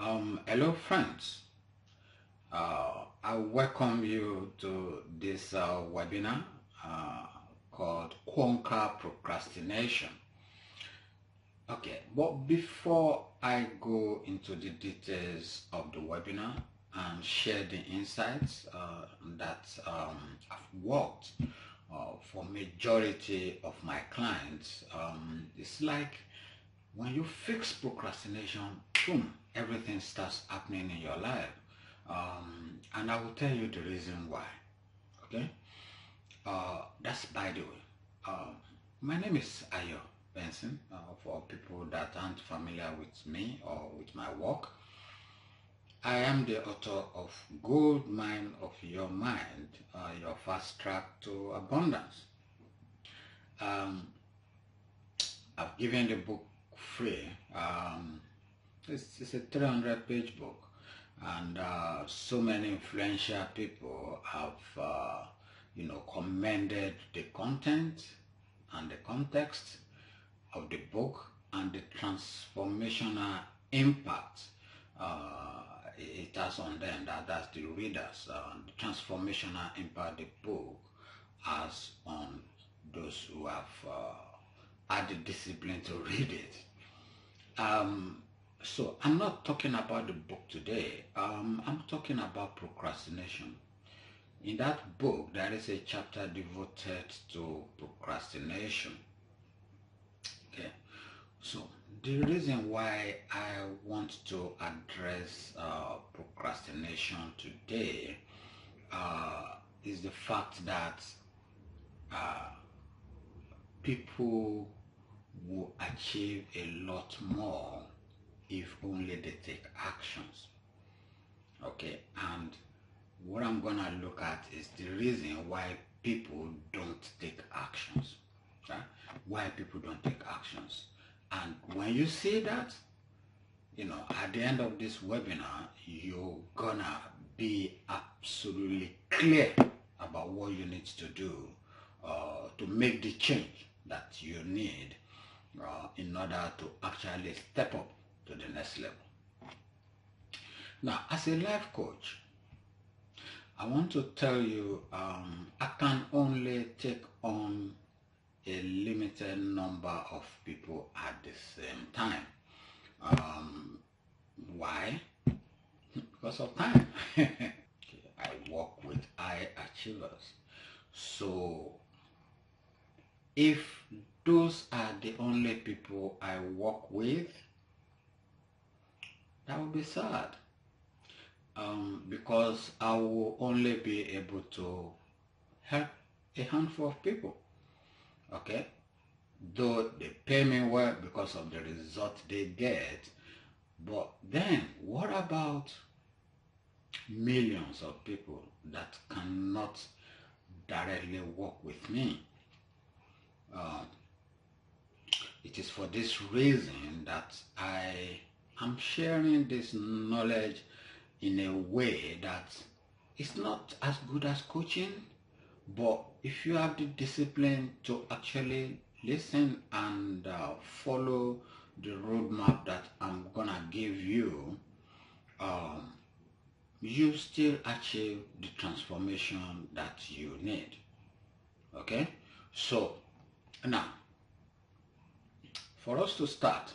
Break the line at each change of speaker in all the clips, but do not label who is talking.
Hello friends, I welcome you to this webinar called Conquer Procrastination. Okay, but before I go into the details of the webinar and share the insights that I've worked for majority of my clients, it's like when you fix procrastination, boom, everything starts happening in your life. And I will tell you the reason why. Okay? That's by the way. My name is Ayo Benson. For people that aren't familiar with me or with my work, I am the author of Gold Mine of Your Mind, your fast track to abundance. I've given the book free. It's a 300-page book, and so many influential people have commended the content and the context of the book and the transformational impact it has on them, that's the readers, the transformational impact the book has on those who have had the discipline to read it. So I'm not talking about the book today. I'm talking about procrastination. In that book, there is a chapter devoted to procrastination. Okay, so the reason why I want to address procrastination today is the fact that people will achieve a lot more if only they take actions. Okay, and what I'm gonna look at is the reason why people don't take actions. Okay? Why people don't take actions. And when you see that, at the end of this webinar, you're gonna be absolutely clear about what you need to do to make the change that you need in order to actually step up to the next level. Now, as a life coach, I want to tell you I can only take on a limited number of people at the same time. Why? Because of time. I work with high achievers. So if those are the only people I work with, that would be sad. Because I will only be able to help a handful of people. Okay? Though they pay me well because of the result they get, but then what about millions of people that cannot directly work with me? It is for this reason that I am sharing this knowledge in a way that it's not as good as coaching, but if you have the discipline to actually listen and follow the roadmap that I'm gonna give you, you still achieve the transformation that you need. Okay, so now for us to start,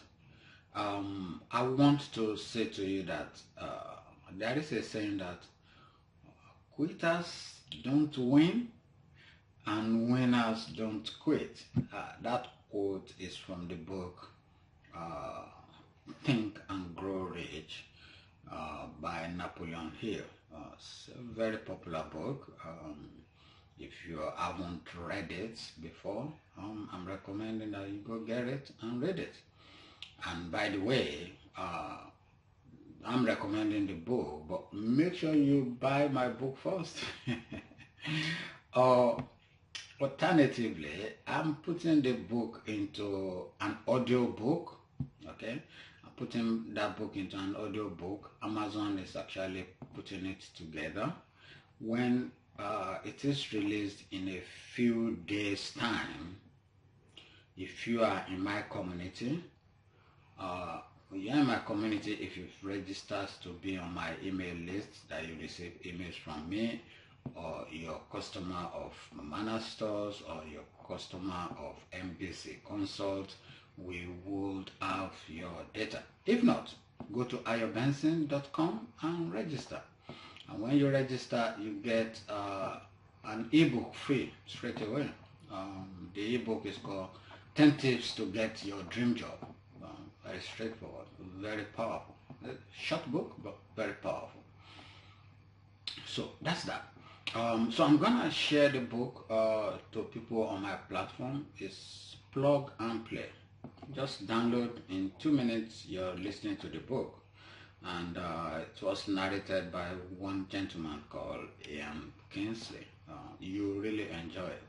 I want to say to you that there is a saying that quitters don't win and winners don't quit. That quote is from the book Think and Grow Rich by Napoleon Hill. It's a very popular book. If you haven't read it before, I'm recommending that you go get it and read it. And by the way, I'm recommending the book, but make sure you buy my book first. Alternatively, I'm putting the book into an audio book. Okay, I'm putting that book into an audio book. Amazon is actually putting it together. When it is released in a few days' time, if you are in my community, you're in my community if you've registered to be on my email list, that you receive emails from me, or your customer of Mana Stores, or your customer of MBC KONSULT, we would have your data. If not, go to ayobenson.com and register. And when you register, you get an ebook free straight away. The ebook is called 10 Tips to Get Your Dream Job. Very straightforward, very powerful. Short book, but very powerful. So that's that. So I'm gonna share the book to people on my platform. It's plug and play. Just download. In 2 minutes you're listening to the book. And it was narrated by one gentleman called Ian Kingsley. You really enjoy it.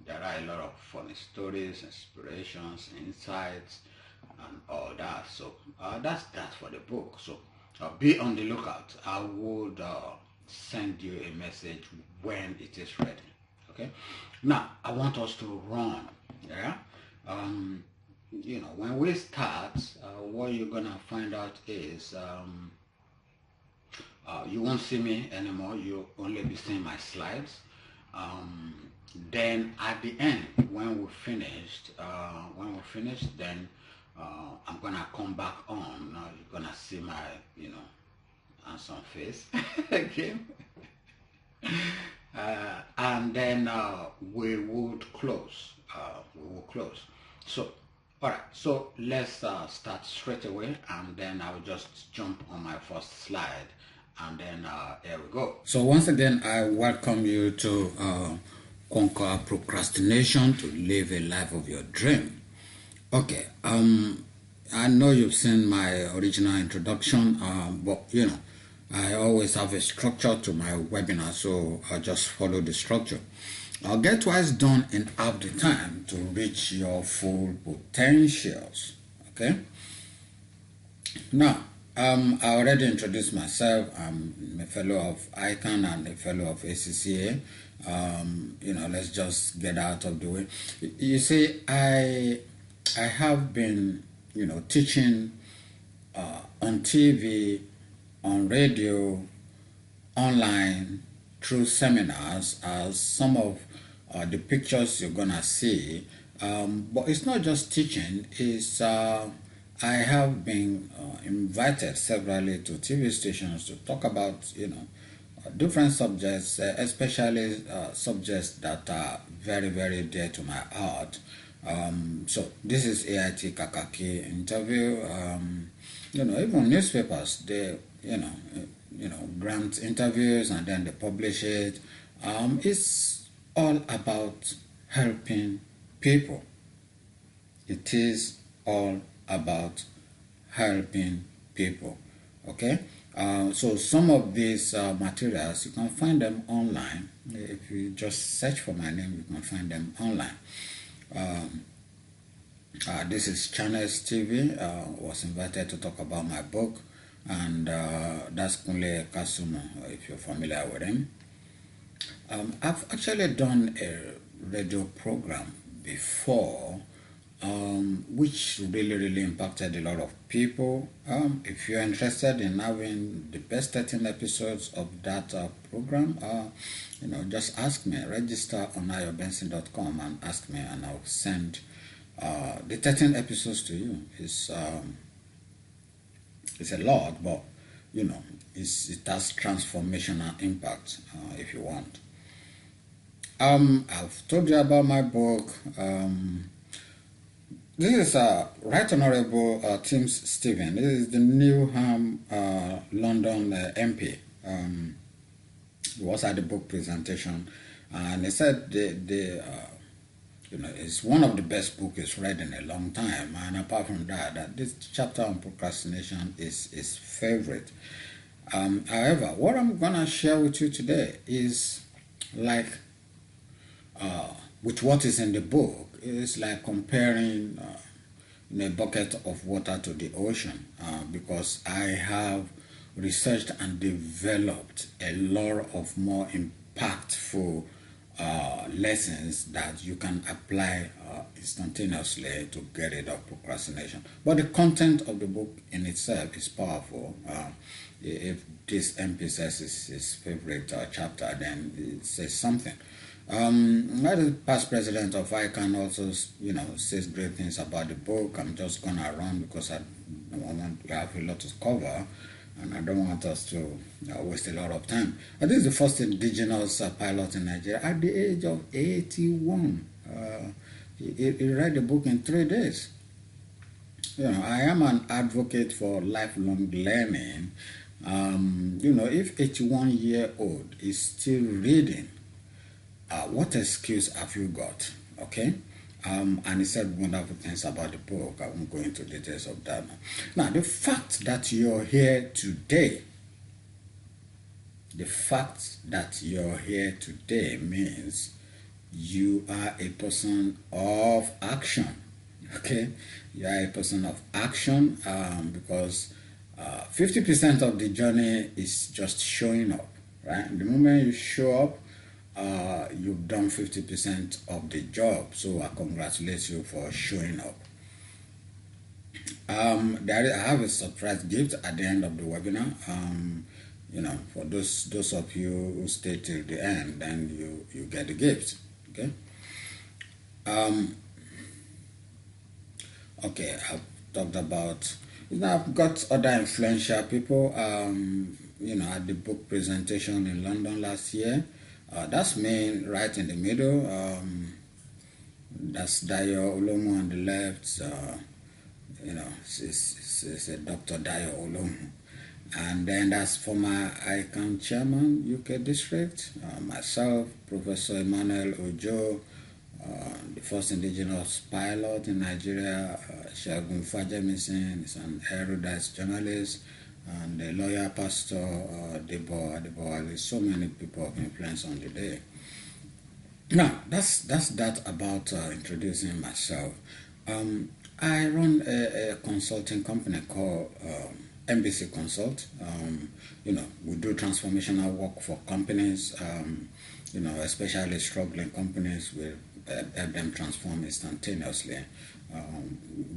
There are a lot of funny stories, inspirations, insights, and all that. So that's for the book. So be on the lookout. I would send you a message when it is ready. Okay. Now I want us to run. Yeah. You know, when we start, what you're gonna find out is you won't see me anymore. You'll only be seeing my slides. Then at the end, when we finished, then I'm gonna come back on. You're gonna see my, you know, handsome face again. And then we would close. So, all right. So let's start straight away, and then I'll just jump on my first slide, and then here we go. So once again, I welcome you to Conquer Procrastination to Live a Life of Your Dream. Okay. I know you've seen my original introduction, but you know, I always have a structure to my webinar, so I'll just follow the structure. I'll get twice done in half the time to reach your full potentials. Okay. Now, I already introduced myself. I'm a fellow of ICANN and a fellow of ACCA. You know, let's just get out of the way. You see, I have been, you know, teaching on TV, on radio, online, through seminars, as some of the pictures you're gonna see. But it's not just teaching. It's I have been invited severally to TV stations to talk about, you know, different subjects, especially subjects that are very, very dear to my heart. So this is AIT Kakaki interview. You know, even newspapers, they, you know, grant interviews and then they publish it. It's all about helping people. It is all about helping people. Okay. So some of these materials, you can find them online. If you just search for my name, you can find them online. This is Channels TV. Was invited to talk about my book, and that's Kunle Kasumo, if you're familiar with him. I've actually done a radio program before, which really impacted a lot of people. If you're interested in having the best 13 episodes of that program, you know, just ask me. Register on ayobenson.com and ask me, and I'll send the 13 episodes to you. It's a lot, but you know, it has transformational impact if you want. I've told you about my book. This is Right Honorable Tim Stephen. This is the Newham London MP. He was at the book presentation, and he said you know, it's one of the best books he's read in a long time. And apart from that, this chapter on procrastination is his favorite. However, what I'm gonna share with you today is like with what is in the book. It's like comparing a bucket of water to the ocean, because I have researched and developed a lot of more impactful lessons that you can apply instantaneously to get rid of procrastination. But the content of the book in itself is powerful. If this MP says is his favorite chapter, then it says something. The past president of ICANN also, says great things about the book. I'm just gonna run because I want to have a lot to cover, and I don't want us to waste a lot of time. This is the first indigenous pilot in Nigeria at the age of 81. He read the book in 3 days. I am an advocate for lifelong learning. If 81-year-old is still reading, what excuse have you got? Okay? And he said wonderful things about the book. I won't go into details of that now. The fact that you're here today, means you are a person of action. Okay? You are a person of action because 50% of the journey is just showing up, right? The moment you show up, you've done 50% of the job. So I congratulate you for showing up. I have a surprise gift at the end of the webinar. For those of you who stay till the end, then you get the gift. Okay. Okay, I've talked about. I've got other influential people. At the book presentation in London last year. That's me right in the middle. That's Dayo Olomu on the left. It's a Dr. Dayo Olomu. And then that's former ICANN chairman, UK district. Myself, Professor Emmanuel Ojo, the first indigenous pilot in Nigeria. Shagun Fajemison is an erudite journalist. And the lawyer, Pastor Debo. There's so many people of influence on the day. Now, that's that about introducing myself. I run a consulting company called MBC KONSULT. We do transformational work for companies, especially struggling companies. We help them transform instantaneously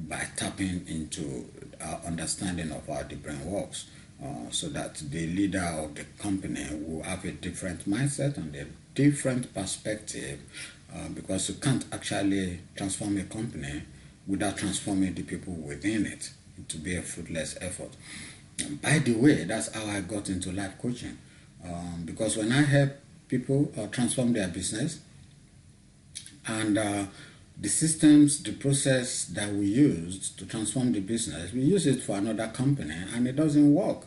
by tapping into our understanding of how the brain works, so that the leader of the company will have a different mindset and a different perspective, because you can't actually transform a company without transforming the people within it. To be a fruitless effort. And by the way, that's how I got into life coaching, because when I help people transform their business, and the systems, the process that we used to transform the business, we use it for another company and it doesn't work.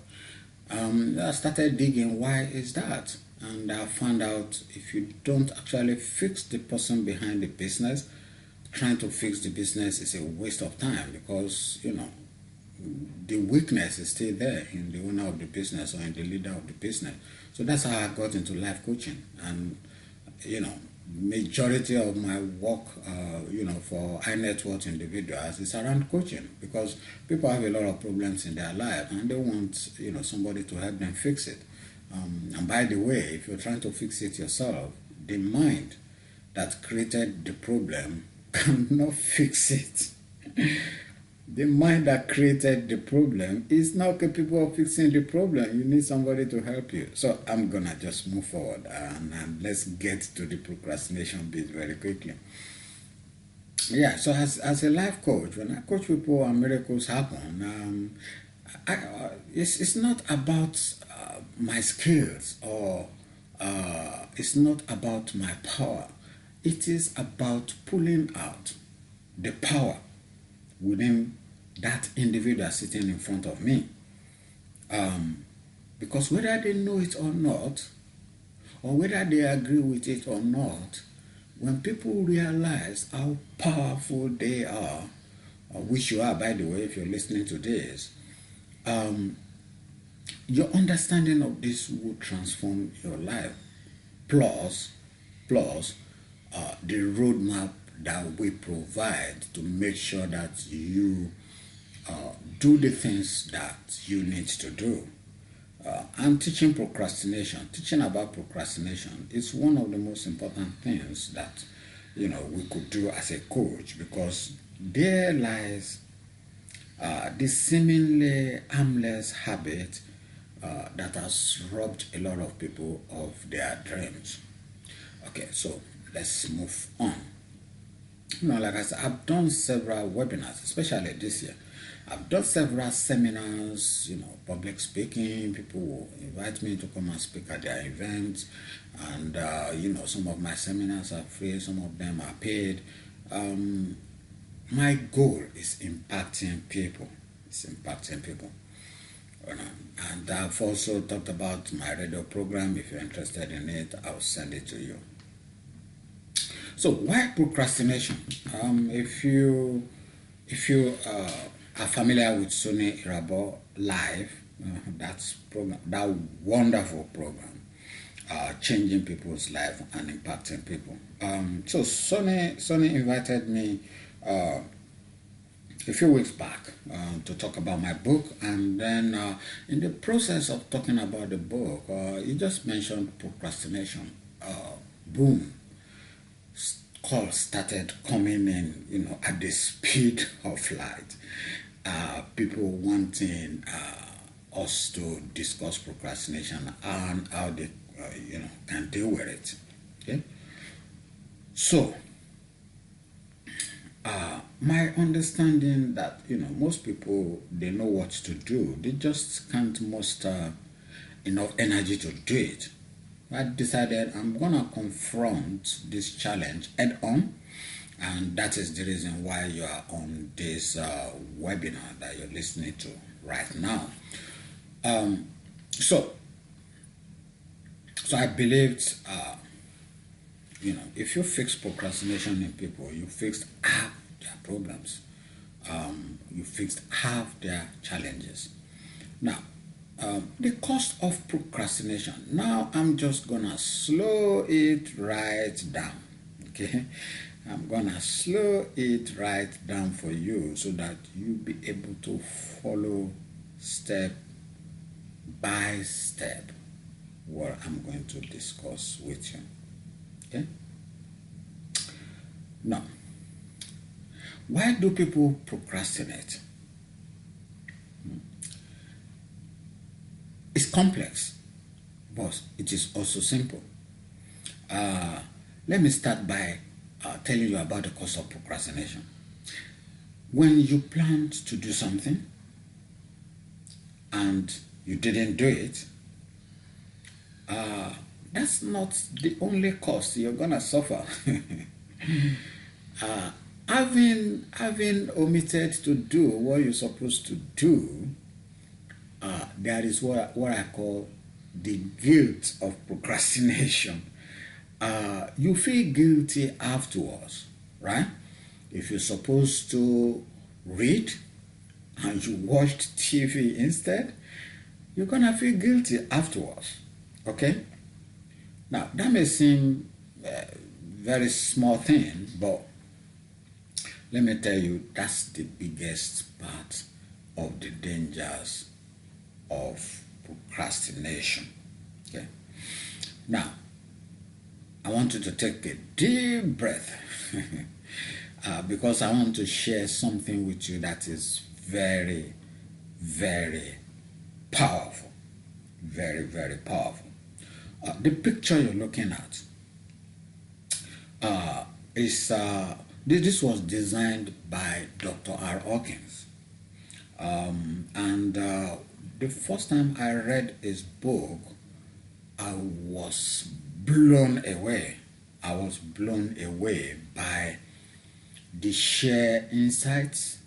I started digging, why is that? And I found out if you don't actually fix the person behind the business, trying to fix the business is a waste of time, because the weakness is still there in the owner of the business or in the leader of the business. So that's how I got into life coaching. And majority of my work for high net worth individuals is around coaching, because people have a lot of problems in their life and they want somebody to help them fix it. And by the way, if you're trying to fix it yourself, the mind that created the problem cannot fix it. The mind that created the problem is not capable of fixing the problem. You need somebody to help you. So I'm gonna just move forward and let's get to the procrastination bit very quickly. Yeah, so as a life coach, when I coach people and miracles happen, it's not about my skills or it's not about my power. It is about pulling out the power within that individual sitting in front of me. Because whether they know it or not, or whether they agree with it or not, when people realize how powerful they are, which you are, by the way, if you're listening to this, your understanding of this will transform your life. Plus the roadmap that we provide to make sure that you do the things that you need to do. I'm teaching procrastination. Teaching about procrastination is one of the most important things that we could do as a coach, because there lies this seemingly harmless habit that has robbed a lot of people of their dreams. Okay, so let's move on. Like I said, I've done several webinars, especially this year. I've done several seminars, public speaking. People will invite me to come and speak at their events. And, some of my seminars are free, some of them are paid. My goal is impacting people. It's impacting people. And I've also talked about my radio program. If you're interested in it, I'll send it to you. So why procrastination? If you are familiar with Sonny Irabo Live, that wonderful program, changing people's life and impacting people. So Sonny invited me a few weeks back to talk about my book, and then in the process of talking about the book, he just mentioned procrastination. Boom. Calls started coming in, at the speed of light. People wanting us to discuss procrastination and how they, can deal with it. Okay. So, my understanding that most people, they know what to do. They just can't muster enough energy to do it. I decided I'm gonna confront this challenge head on, and that is the reason why you are on this webinar that you're listening to right now. So I believed, if you fix procrastination in people, you fixed half their problems. You fixed half their challenges. Now, the cost of procrastination. Now I'm just gonna slow it right down. Okay, I'm gonna slow it right down for you so that you'll be able to follow step by step what I'm going to discuss with you. Okay. Now, why do people procrastinate? It's complex, but it is also simple. Let me start by telling you about the cause of procrastination. When you planned to do something and you didn't do it, that's not the only cause you're gonna suffer. Having omitted to do what you're supposed to do, there is what I call the guilt of procrastination. You feel guilty afterwards, right? If you're supposed to read and you watched TV instead, you're gonna feel guilty afterwards. Okay? Now, that may seem very small thing, but let me tell you, that's the biggest part of the dangers of procrastination. Okay. Now, I want you to take a deep breath because I want to share something with you that is very, very powerful. Very, very powerful. The picture you're looking at is this was designed by Dr. R. Hawkins, and the first time I read his book, I was blown away. I was blown away by the sheer insights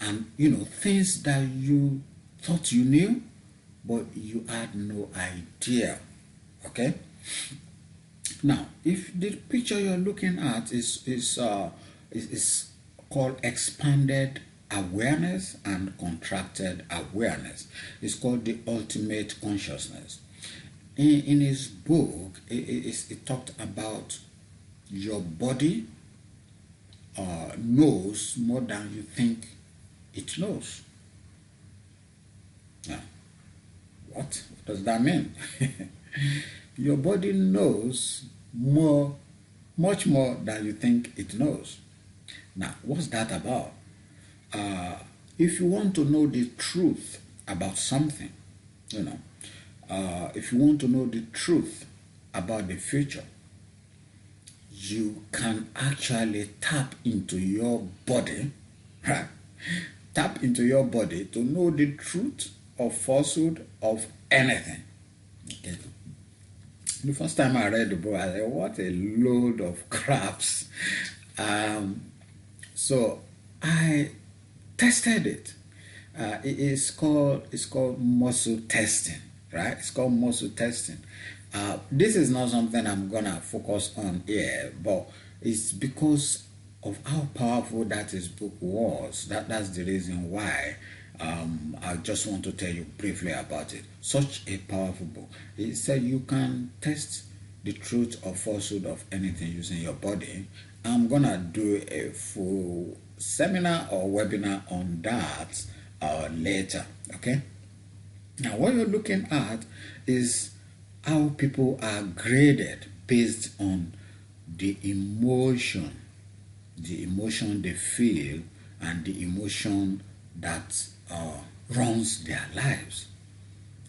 and things that you thought you knew, but you had no idea. Okay. Now, if the picture you're looking at is called expanded awareness and contracted awareness, it's called the ultimate consciousness. In his book, it talked about your body knows more than you think it knows. Now, what? What does that mean? Your body knows much more than you think it knows. Now, what's that about? If you want to know the truth about something, if you want to know the truth about the future, you can actually tap into your body, right? Tap into your body to know the truth or falsehood of anything. Okay. The first time I read the book, I said, what a load of craps. So I tested it. It's called muscle testing, right? It's called muscle testing. This is not something I'm gonna focus on here, but it's because of how powerful that his book was. That's the reason why I just want to tell you briefly about it. Such a powerful book. He said you can test the truth or falsehood of anything using your body. I'm gonna do a full seminar or webinar on that later. Okay. Now, what you're looking at is how people are graded based on the emotion they feel and the emotion that runs their lives,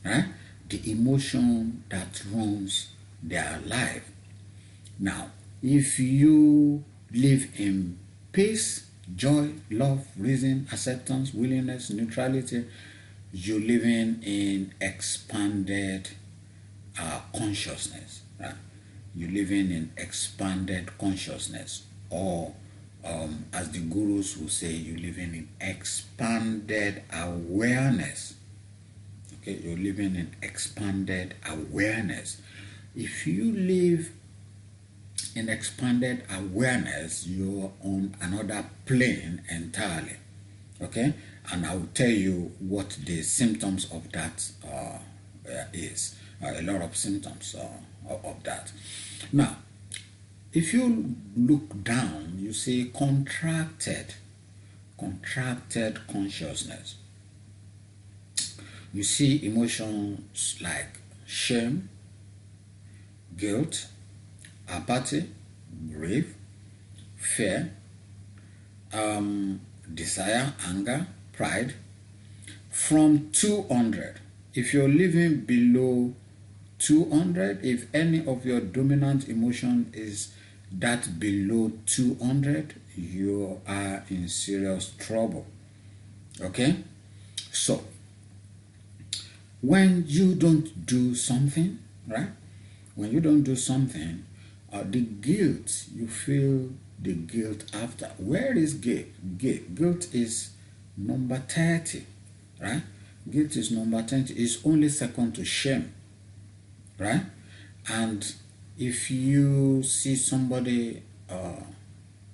right? The emotion that runs their life. Now, if you live in peace, joy, love, reason, acceptance, willingness, neutrality, you're living in expanded consciousness, right? You're living in expanded consciousness, or as the gurus will say, you're living in expanded awareness. Okay, you're living in expanded awareness. If you live in expanded awareness, you're on another plane entirely. Okay, and I will tell you what the symptoms of that is. A lot of symptoms of that. Now, if you look down, you see contracted consciousness. You see emotions like shame, guilt, apathy, grief, fear, desire, anger, pride. From 200, if you're living below 200, if any of your dominant emotion is that below 200, you are in serious trouble. Okay? So, when you don't do something, right? When you don't do something, the guilt, you feel the guilt after. Where is guilt? Guilt is number 30, right? Guilt is number 30. It's only second to shame, right? And if you see somebody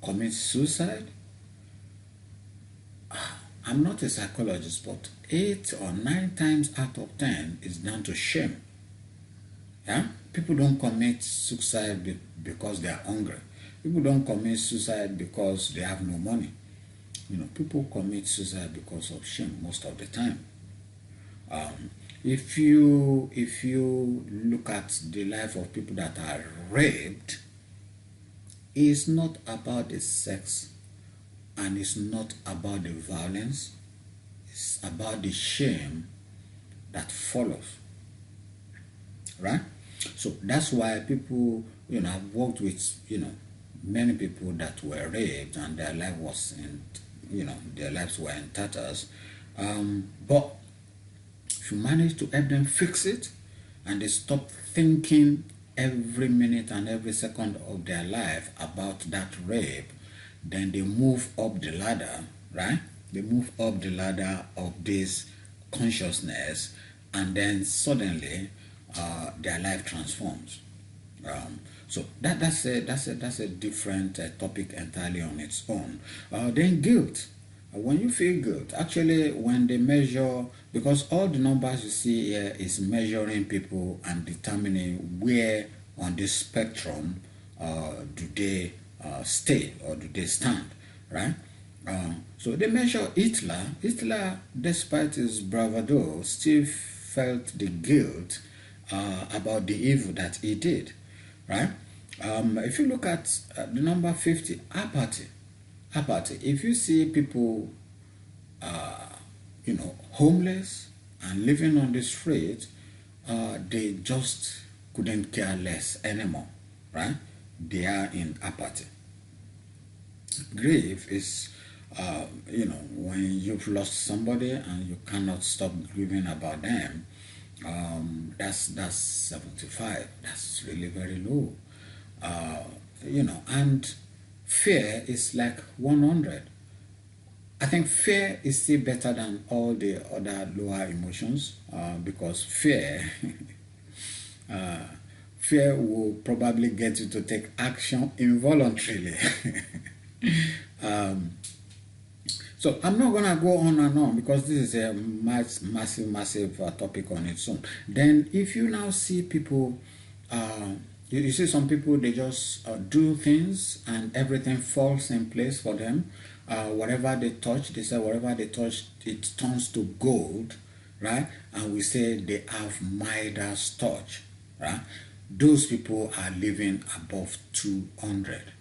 commit suicide, I'm not a psychologist, but 8 or 9 times out of 10 is down to shame. Yeah? People don't commit suicide because they are hungry. People don't commit suicide because they have no money. People commit suicide because of shame most of the time. If you look at the life of people that are raped, it's not about the sex and it's not about the violence. It's about the shame that follows, right? So that's why people, I've worked with, many people that were raped and their life was in, their lives were in tatters. But if you manage to help them fix it and they stop thinking every minute and every second of their life about that rape, then they move up the ladder, right? They move up the ladder of this consciousness, and then suddenly their life transforms. So that's a different topic entirely on its own. Then guilt. When you feel guilt, actually when they measure, because all the numbers you see here is measuring people and determining where on this spectrum do they stay or do they stand, right? So they measure Hitler. Hitler, despite his bravado, still felt the guilt about the evil that he did, right? If you look at the number 50, apathy. Apathy. If you see people, homeless and living on the street, they just couldn't care less anymore, right? They are in apathy. Grief is, when you've lost somebody and you cannot stop grieving about them. That's 75. That's really very low. And fear is like 100. I think fear is still better than all the other lower emotions, because fear fear will probably get you to take action involuntarily. So I'm not going to go on and on because this is a massive topic on its own. Then if you now see people, you see some people, they just do things and everything falls in place for them. Whatever they touch, they say whatever they touch, it turns to gold, right? And we say they have Midas touch, right? Those people are living above 200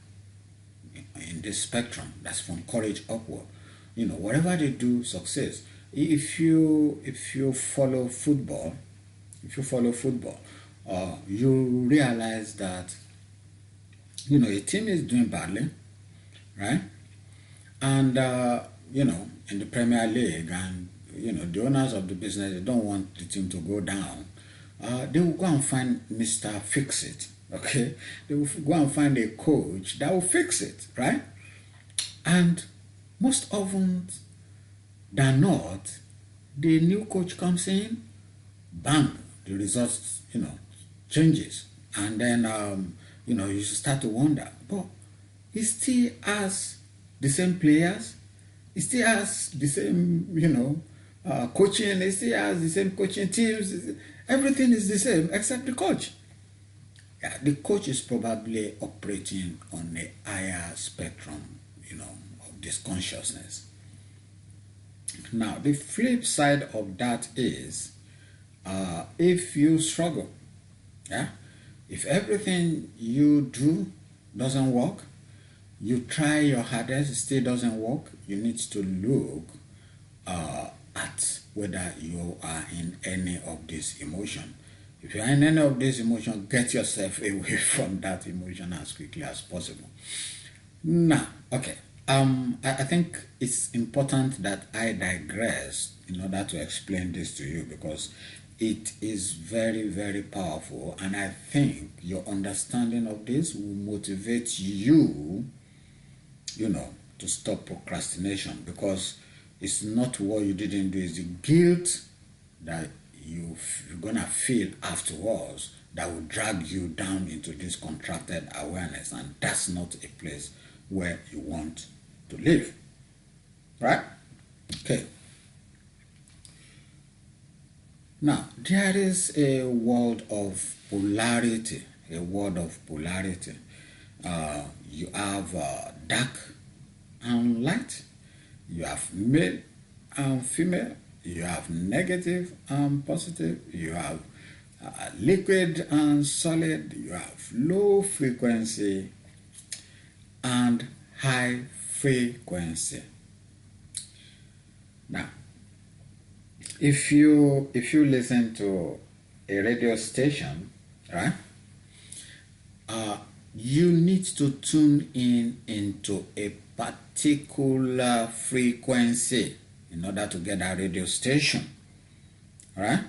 in this spectrum. That's from courage upward. Whatever they do, success. If you follow football, you realize that a team is doing badly, right? And in the Premier League, and the owners of the business, they don't want the team to go down. They will go and find Mr. Fix It. Okay, they will go and find a coach that will fix it, right? And most often than not, the new coach comes in, bang, the results, changes. And then, you start to wonder, but he still has the same players, he still has the same, coaching, he still has the same coaching teams, everything is the same except the coach. Yeah, the coach is probably operating on a higher spectrum, of this consciousness. Now, the flip side of that is, if you struggle, yeah, if everything you do doesn't work, you try your hardest, it still doesn't work, you need to look at whether you are in any of these emotions. If you are in any of these emotions, get yourself away from that emotion as quickly as possible. Now, okay, I think it's important that I digress in order to explain this to you because it is very, very powerful, and I think your understanding of this will motivate you, to stop procrastination, because it's not what you didn't do, it's the guilt that you're gonna feel afterwards that will drag you down into this contracted awareness, and that's not a place where you want to live, right? Okay. Now, there is a world of polarity, you have dark and light, you have male and female, you have negative and positive, you have liquid and solid, you have low frequency and high frequency. Now, if you listen to a radio station, right, you need to tune in into a particular frequency in order to get that radio station, right?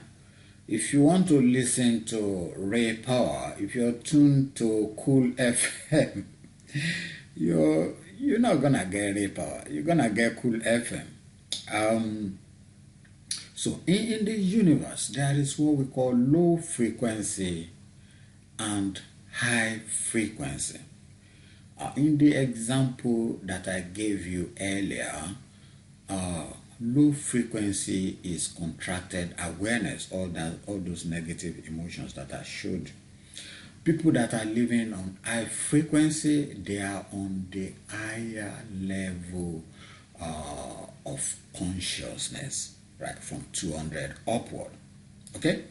If you want to listen to Ray Power, if you're tuned to Cool FM, you're not gonna get Ray Power. You're gonna get Cool FM. So in the universe, there is what we call low frequency and high frequency. In the example that I gave you earlier, low frequency is contracted awareness, all those negative emotions that I showed. People that are living on high frequency, they are on the higher level of consciousness, right, from 200 upward. Okay?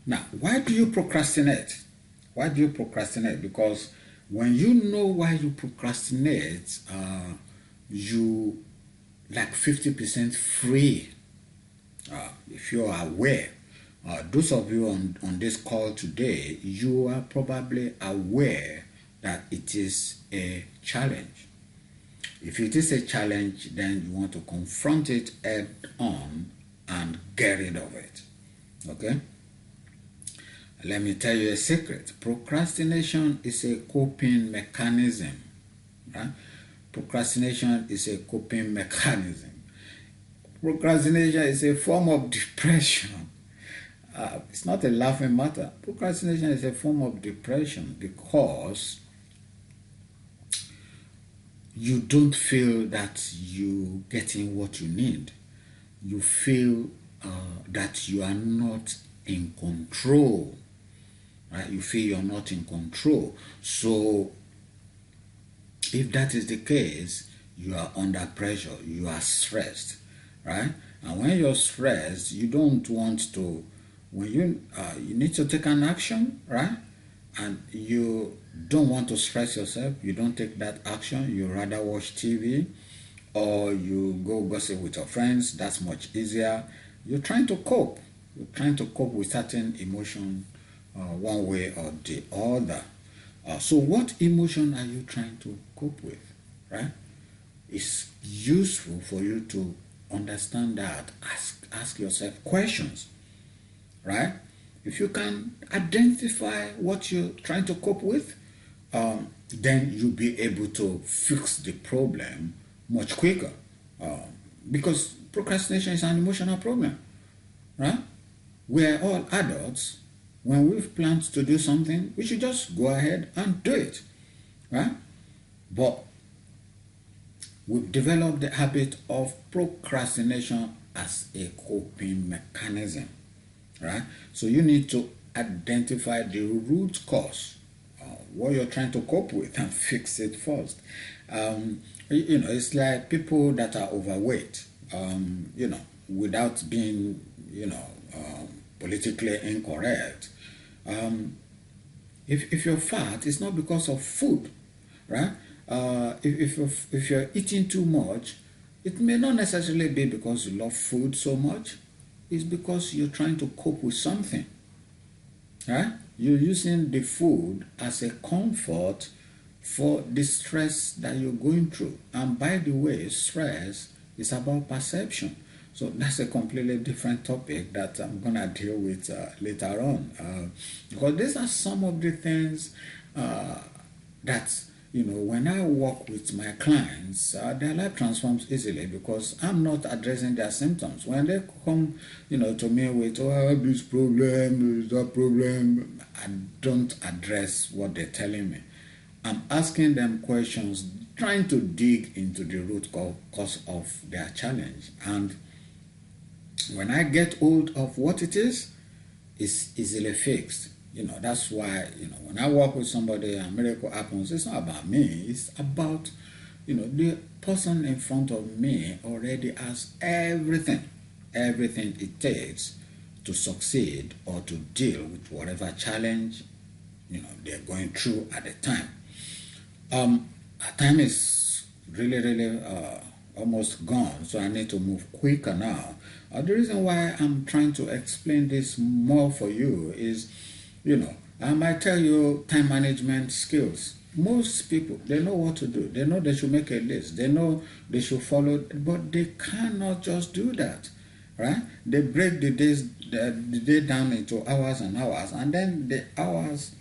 Now, why do you procrastinate? Why do you procrastinate? Because when you know why you procrastinate, you like 50% free. If you are aware, those of you on this call today, you are probably aware that it is a challenge. If it is a challenge, then you want to confront it head on and get rid of it. Okay? Let me tell you a secret. Procrastination is a coping mechanism. Right? Procrastination is a coping mechanism. Procrastination is a form of depression. It's not a laughing matter. Procrastination is a form of depression because you don't feel that you're getting what you need. You feel that you are not in control. Right? You feel you're not in control. So if that is the case, you are under pressure. You are stressed. Right? And when you're stressed, you don't want to, when you need to take an action, right? And you don't want to stress yourself, you don't take that action, you rather watch TV or you go gossip with your friends. That's much easier. You're trying to cope. You're trying to cope with certain emotion one way or the other. So what emotion are you trying to cope with, right? It's useful for you to understand that. Ask yourself questions, right? If you can identify what you're trying to cope with, then you'll be able to fix the problem much quicker. Because procrastination is an emotional problem, right? We're all adults. When we've planned to do something, we should just go ahead and do it, right? But we've developed the habit of procrastination as a coping mechanism, right? So you need to identify the root cause, what you're trying to cope with, and fix it first. It's like people that are overweight, without being, politically incorrect. If you're fat, it's not because of food, right? If you're eating too much, it may not necessarily be because you love food so much. It's because you're trying to cope with something, right? You're using the food as a comfort for the stress that you're going through. And by the way, stress is about perception. So that's a completely different topic that I'm going to deal with later on. Because these are some of the things that, when I work with my clients, their life transforms easily because I'm not addressing their symptoms. When they come, to me with, oh, I have this problem, that problem, I don't address what they're telling me. I'm asking them questions, trying to dig into the root cause of their challenge. And when I get hold of what it is, it's easily fixed. That's why, when I work with somebody and miracle happens, it's not about me. It's about, the person in front of me already has everything it takes to succeed or to deal with whatever challenge, they're going through at the time. Our time is really almost gone, so I need to move quicker now. The reason why I'm trying to explain this more for you is, I might tell you time management skills. Most people, they know what to do. They know they should make a list. They know they should follow, but they cannot just do that, right? They break the day down into hours and hours, and then the hours,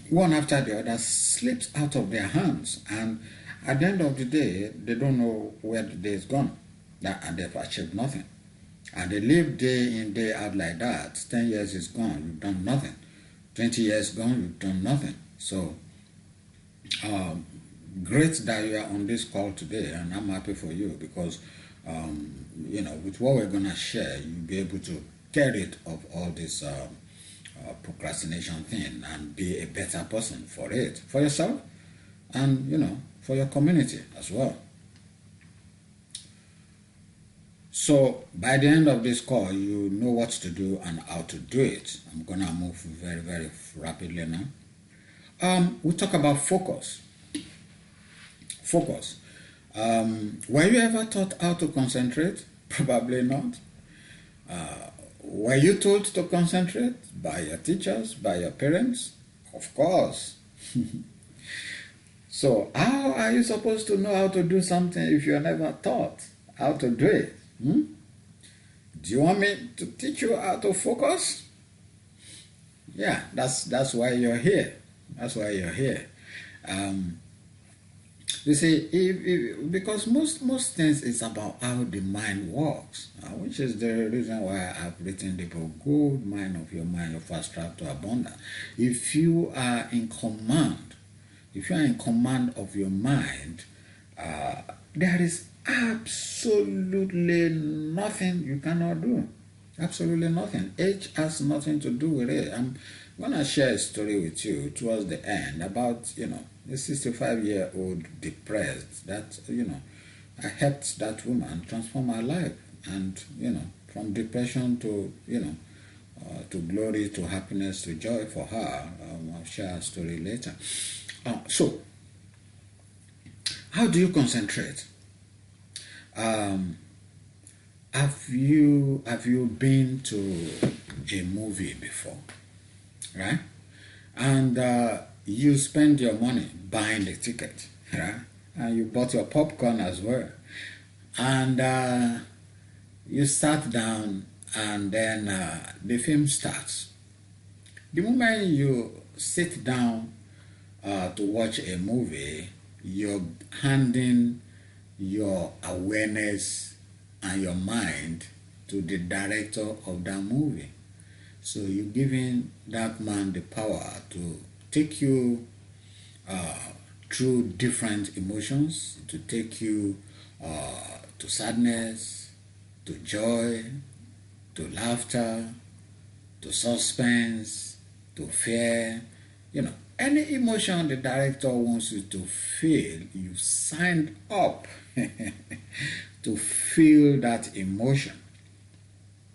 one after the other, slips out of their hands. And at the end of the day, they don't know where the day is gone, and they've achieved nothing. And they live day in, day out like that. 10 years is gone, you've done nothing. 20 years gone, you've done nothing. So, great that you are on this call today, and I'm happy for you because, with what we're going to share, you'll be able to get rid of all this procrastination thing and be a better person for it, for yourself, and, for your community as well. So by the end of this call, you know what to do and how to do it. I'm gonna move very, very rapidly now. We'll talk about focus. Focus. Were you ever taught how to concentrate? Probably not. Were you told to concentrate by your teachers, by your parents? Of course. So how are you supposed to know how to do something if you're never taught how to do it? Do you want me to teach you how to focus? Yeah, that's why you're here. That's why you're here. You see, because most things is about how the mind works, which is the reason why I've written the book, Good Mind of Your Mind, Your Fast Track to Abundance. If you are in command of your mind, there is absolutely nothing you cannot do. Absolutely nothing. Age has nothing to do with it. I'm going to share a story with you towards the end about, a 65-year-old depressed that, I helped that woman transform her life and, from depression to, to glory, to happiness, to joy for her. I'll share a story later. So, how do you concentrate? Have you been to a movie before, right? And you spend your money buying the ticket, right? And you bought your popcorn as well, and you sat down, and then the film starts. The moment you sit down to watch a movie, you're handing your awareness and your mind to the director of that movie. So you're giving that man the power to take you through different emotions, to take you to sadness, to joy, to laughter, to suspense, to fear, any emotion the director wants you to feel, you signed up to feel that emotion.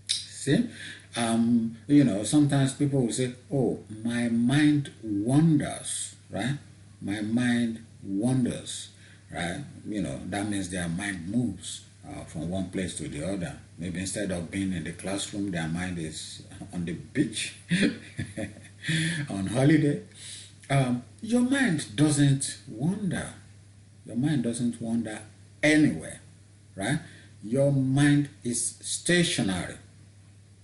See? Sometimes people will say, oh, my mind wanders, right? My mind wanders, right? That means their mind moves from one place to the other. Maybe instead of being in the classroom, their mind is on the beach, on holiday. Your mind doesn't wander. Your mind doesn't wander anywhere, right? Your mind is stationary.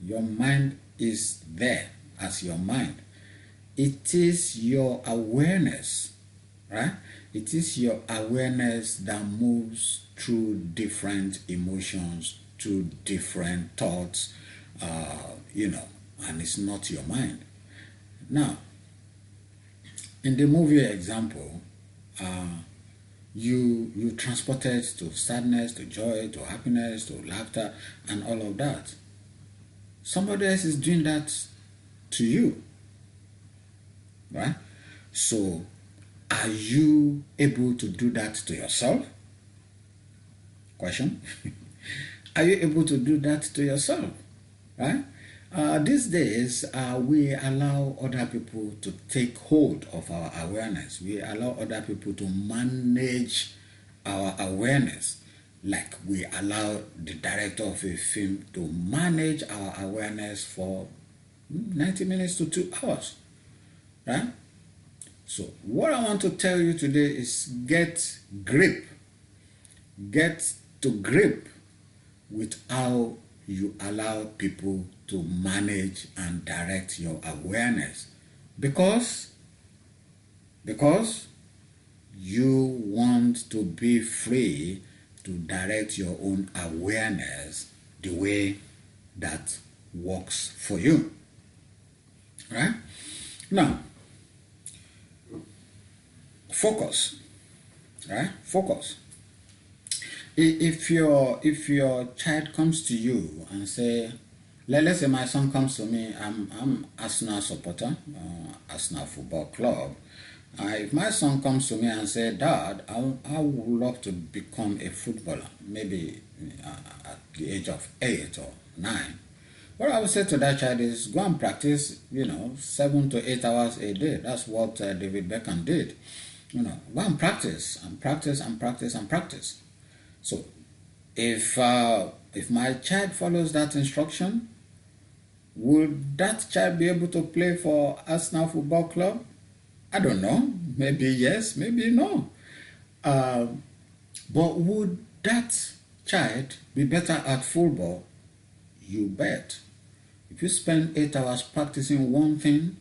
Your mind is there as your mind. It is your awareness, right? It is your awareness that moves through different emotions, through different thoughts, and it's not your mind. Now, in the movie example, you transported to sadness, to joy, to happiness, to laughter, and all of that. Somebody else is doing that to you, right? So, are you able to do that to yourself? Question. Are you able to do that to yourself, right? These days, we allow other people to take hold of our awareness. We allow other people to manage our awareness. Like we allow the director of a film to manage our awareness for 90 minutes to 2 hours, right? So what I want to tell you today is get to grip with how you allow people to manage and direct your awareness, because you want to be free to direct your own awareness the way that works for you, right? Now, focus, right? Focus. If your child comes to you and say, let's say my son comes to me, I'm Arsenal supporter, Arsenal Football Club, If my son comes to me and says, Dad, I would love to become a footballer, maybe at the age of 8 or 9, what I would say to that child is go and practice, 7 to 8 hours a day. That's what David Beckham did. Go and practice and practice and practice and practice. So if my child follows that instruction, would that child be able to play for Arsenal Football Club? I don't know. Maybe yes, maybe no. But would that child be better at football? You bet. If you spend 8 hours practicing one thing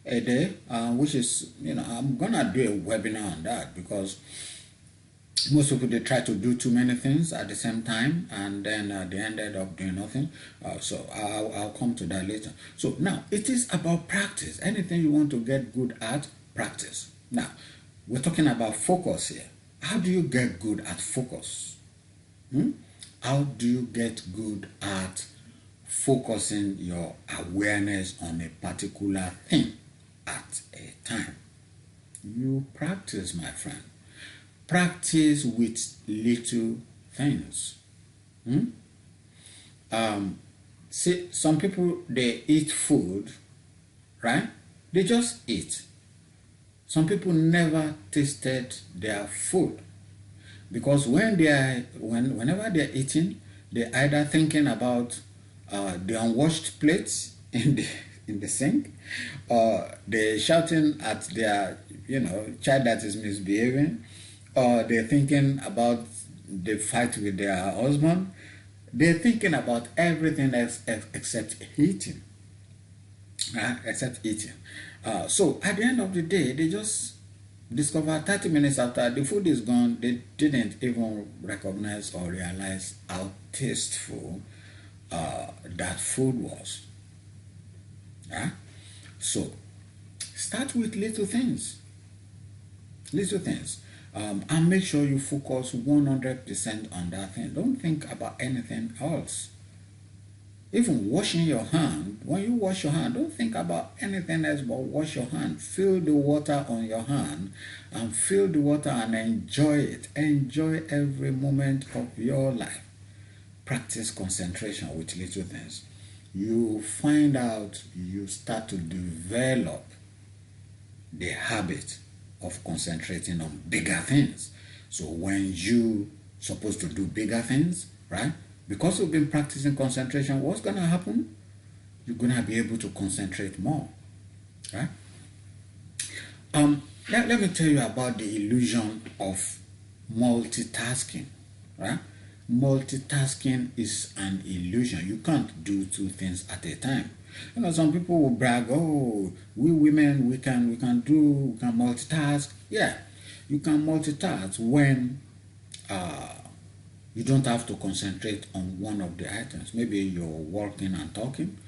a day, which is, I'm going to do a webinar on that, because most people, they try to do too many things at the same time, and then they ended up doing nothing. So I'll come to that later. So now, it is about practice. Anything you want to get good at, practice. Now, we're talking about focus here. How do you get good at focus? How do you get good at focusing your awareness on a particular thing at a time? You practice, my friend. Practice with little things. See, some people, they eat food, right? They just eat. Some people never tasted their food, because whenever they're eating, they're either thinking about the unwashed plates in the sink, or they're shouting at their child that is misbehaving, or they're thinking about the fight with their husband. They're thinking about everything else except eating. So at the end of the day, they just discover 30 minutes after the food is gone, they didn't even recognize or realize how tasteful that food was. So start with little things. And make sure you focus 100% on that thing. Don't think about anything else. Even washing your hand, when you wash your hand, don't think about anything else but wash your hand. Feel the water on your hand, and feel the water and enjoy it. Enjoy every moment of your life. Practice concentration with little things. You find out you start to develop the habit of concentrating on bigger things. So when you supposed to do bigger things, right? Because you've been practicing concentration, what's going to happen? You're going to be able to concentrate more, right? Let me tell you about the illusion of multitasking, right? Multitasking is an illusion. You can't do two things at a time. Some people will brag, oh, we women, we can multitask. Yeah, you can multitask when you don't have to concentrate on one of the items. Maybe you're working and talking.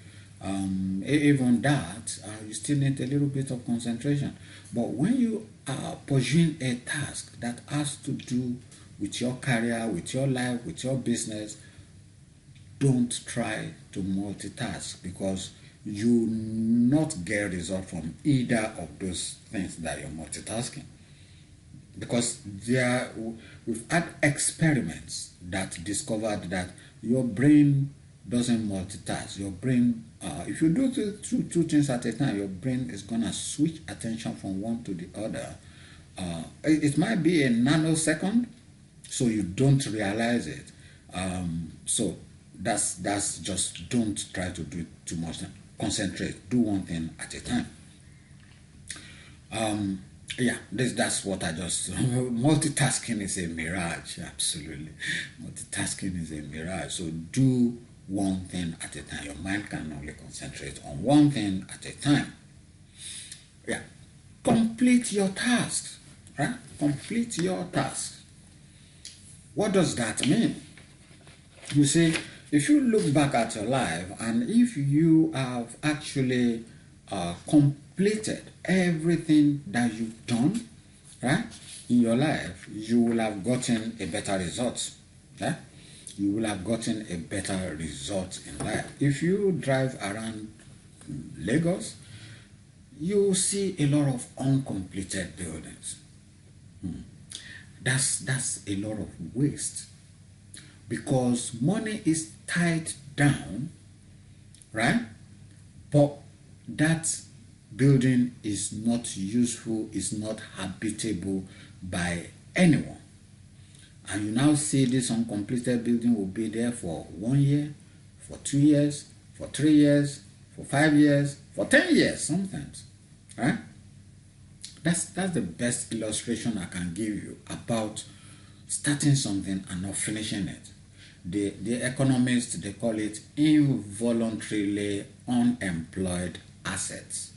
Even that, you still need a little bit of concentration. But when you are pursuing a task that has to do with your career, with your life, with your business, don't try to multitask, because you not get result from either of those things that you're multitasking. Because we've had experiments that discovered that your brain doesn't multitask. Your brain, if you do two things at a time, your brain is going to switch attention from one to the other. It might be a nanosecond, so you don't realize it. So that's just, don't try to do too much. Concentrate. Do one thing at a time. That's what I just... multitasking is a mirage, absolutely. Multitasking is a mirage. So do one thing at a time. Your mind can only concentrate on one thing at a time. Complete your tasks, right? Complete your tasks. What does that mean? You see, if you look back at your life, and if you have actually completed everything that you've done, right, in your life, you will have gotten a better result. Yeah? You will have gotten a better result in life. If you drive around Lagos, you see a lot of uncompleted buildings. That's a lot of waste, because money is tied down, right? But that building is not useful, is not habitable by anyone. And you now see this uncompleted building will be there for 1 year, for 2 years, for 3 years, for 5 years, for 10 years sometimes, right? That's the best illustration I can give you about starting something and not finishing it. The economists, they call it involuntarily unemployed assets.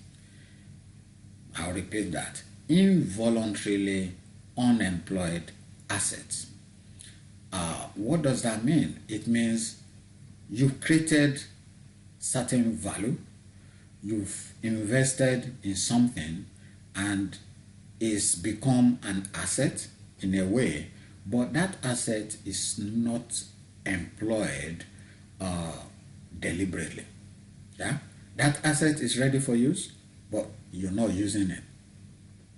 I'll repeat that. Involuntarily unemployed assets. What does that mean? It means you've created certain value, you've invested in something, and it's become an asset in a way, but that asset is not employed deliberately. Yeah, that asset is ready for use, but you're not using it.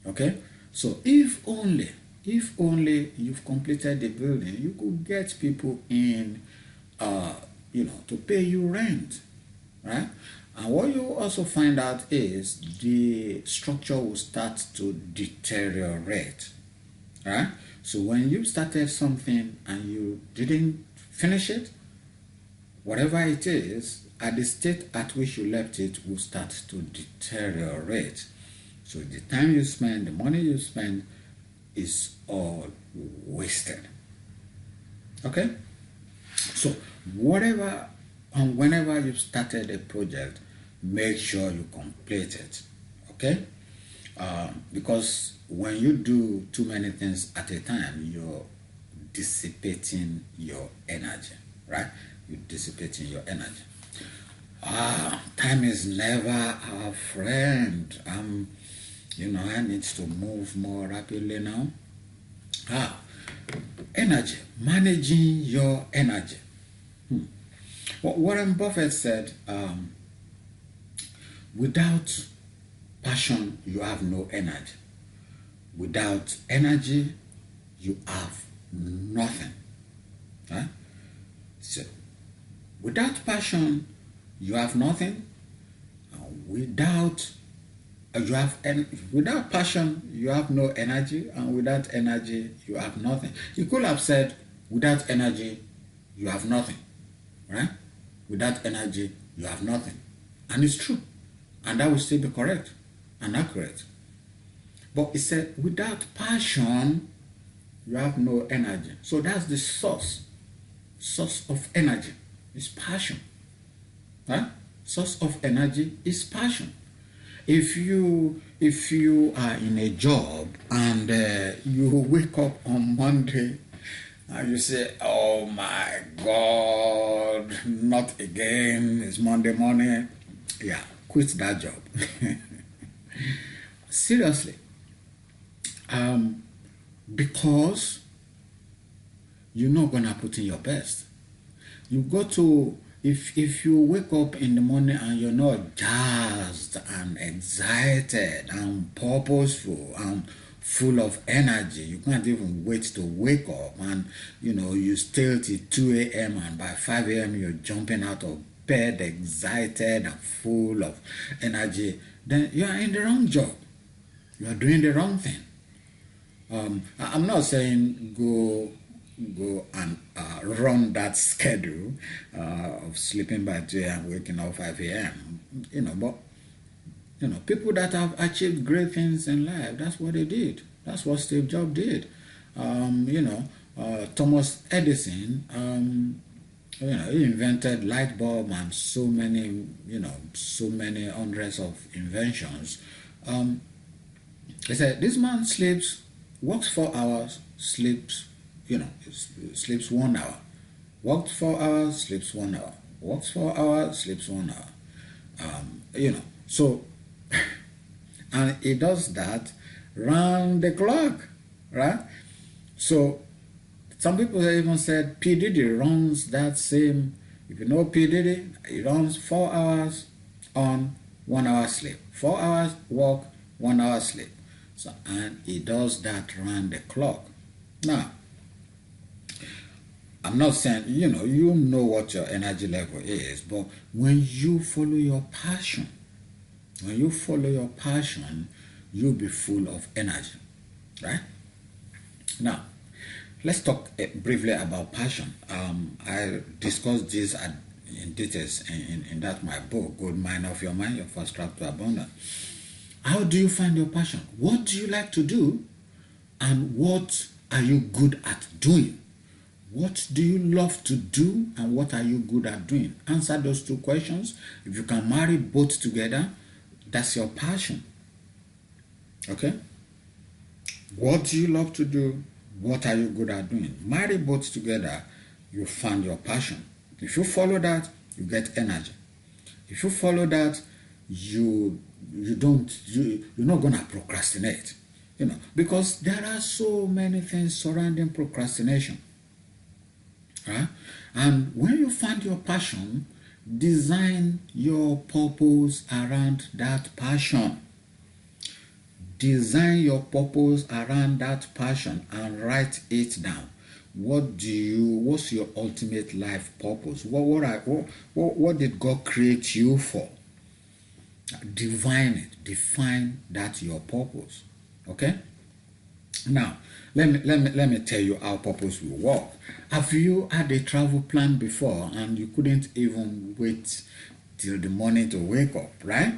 Okay, so if only you've completed the building, you could get people in, to pay you rent, right? And what you also find out is the structure will start to deteriorate, right? So when you started something and you didn't finish it, whatever it is, at the state at which you left it will start to deteriorate. So the time you spend, the money you spend is all wasted. Okay? So whatever and whenever you've started a project, make sure you complete it. Okay? Because when you do too many things at a time, you're dissipating your energy, right? You're dissipating your energy. Time is never our friend. I need to move more rapidly now. Energy, managing your energy. What Warren Buffett said, without passion, you have no energy. Without energy, you have nothing. Right? So, without passion, you have nothing. Without passion, you have no energy, and without energy, you have nothing. You could have said, without energy, you have nothing, right? Without energy, you have nothing. And it's true. And that will still be correct and accurate. But it said, without passion, you have no energy. So that's the source of energy, is passion. Right? Source of energy is passion. If you are in a job and you wake up on Monday and you say, oh my God, not again, it's Monday morning, yeah, quit that job. Seriously. Because you're not going to put in your best. You go to, if you wake up in the morning and you're not jazzed and excited and purposeful and full of energy, you can't even wait to wake up, and you stay till 2 a.m. and by 5 a.m. you're jumping out of bed excited and full of energy, then you are in the wrong job. You are doing the wrong thing. I'm not saying go and run that schedule of sleeping by 2 and waking up 5 a.m. But people that have achieved great things in life, that's what they did. That's what Steve Jobs did. Thomas Edison, he invented light bulb and so many hundreds of inventions. He said, this man works 4 hours, sleeps 1 hour. Works 4 hours, sleeps 1 hour. Works 4 hours, sleeps 1 hour. So, and he does that round the clock, right? So, some people even said P. Diddy runs that same, if you know P. Diddy, he runs 4 hours on, 1 hour sleep. 4 hours work, 1 hour sleep. So, and he does that round the clock. Now, I'm not saying, you know what your energy level is, but when you follow your passion, you'll be full of energy, right? Now, let's talk briefly about passion. I discussed this in details in that my book, Gold Mine of Your Mind, Your First Track to Abundance. How do you find your passion? What do you like to do? And what are you good at doing? What do you love to do and what are you good at doing? Answer those two questions. If you can marry both together, that's your passion. Okay? What do you love to do? What are you good at doing? Marry both together, you find your passion. If you follow that, you get energy. If you follow that, you're not gonna procrastinate. Because there are so many things surrounding procrastination. Right? And when you find your passion, design your purpose around that passion. Design your purpose around that passion and write it down. What's your ultimate life purpose? What did God create you for? Define that your purpose. Okay? Now, let me tell you how purpose will work. Have you had a travel plan before and you couldn't even wait till the morning to wake up, right?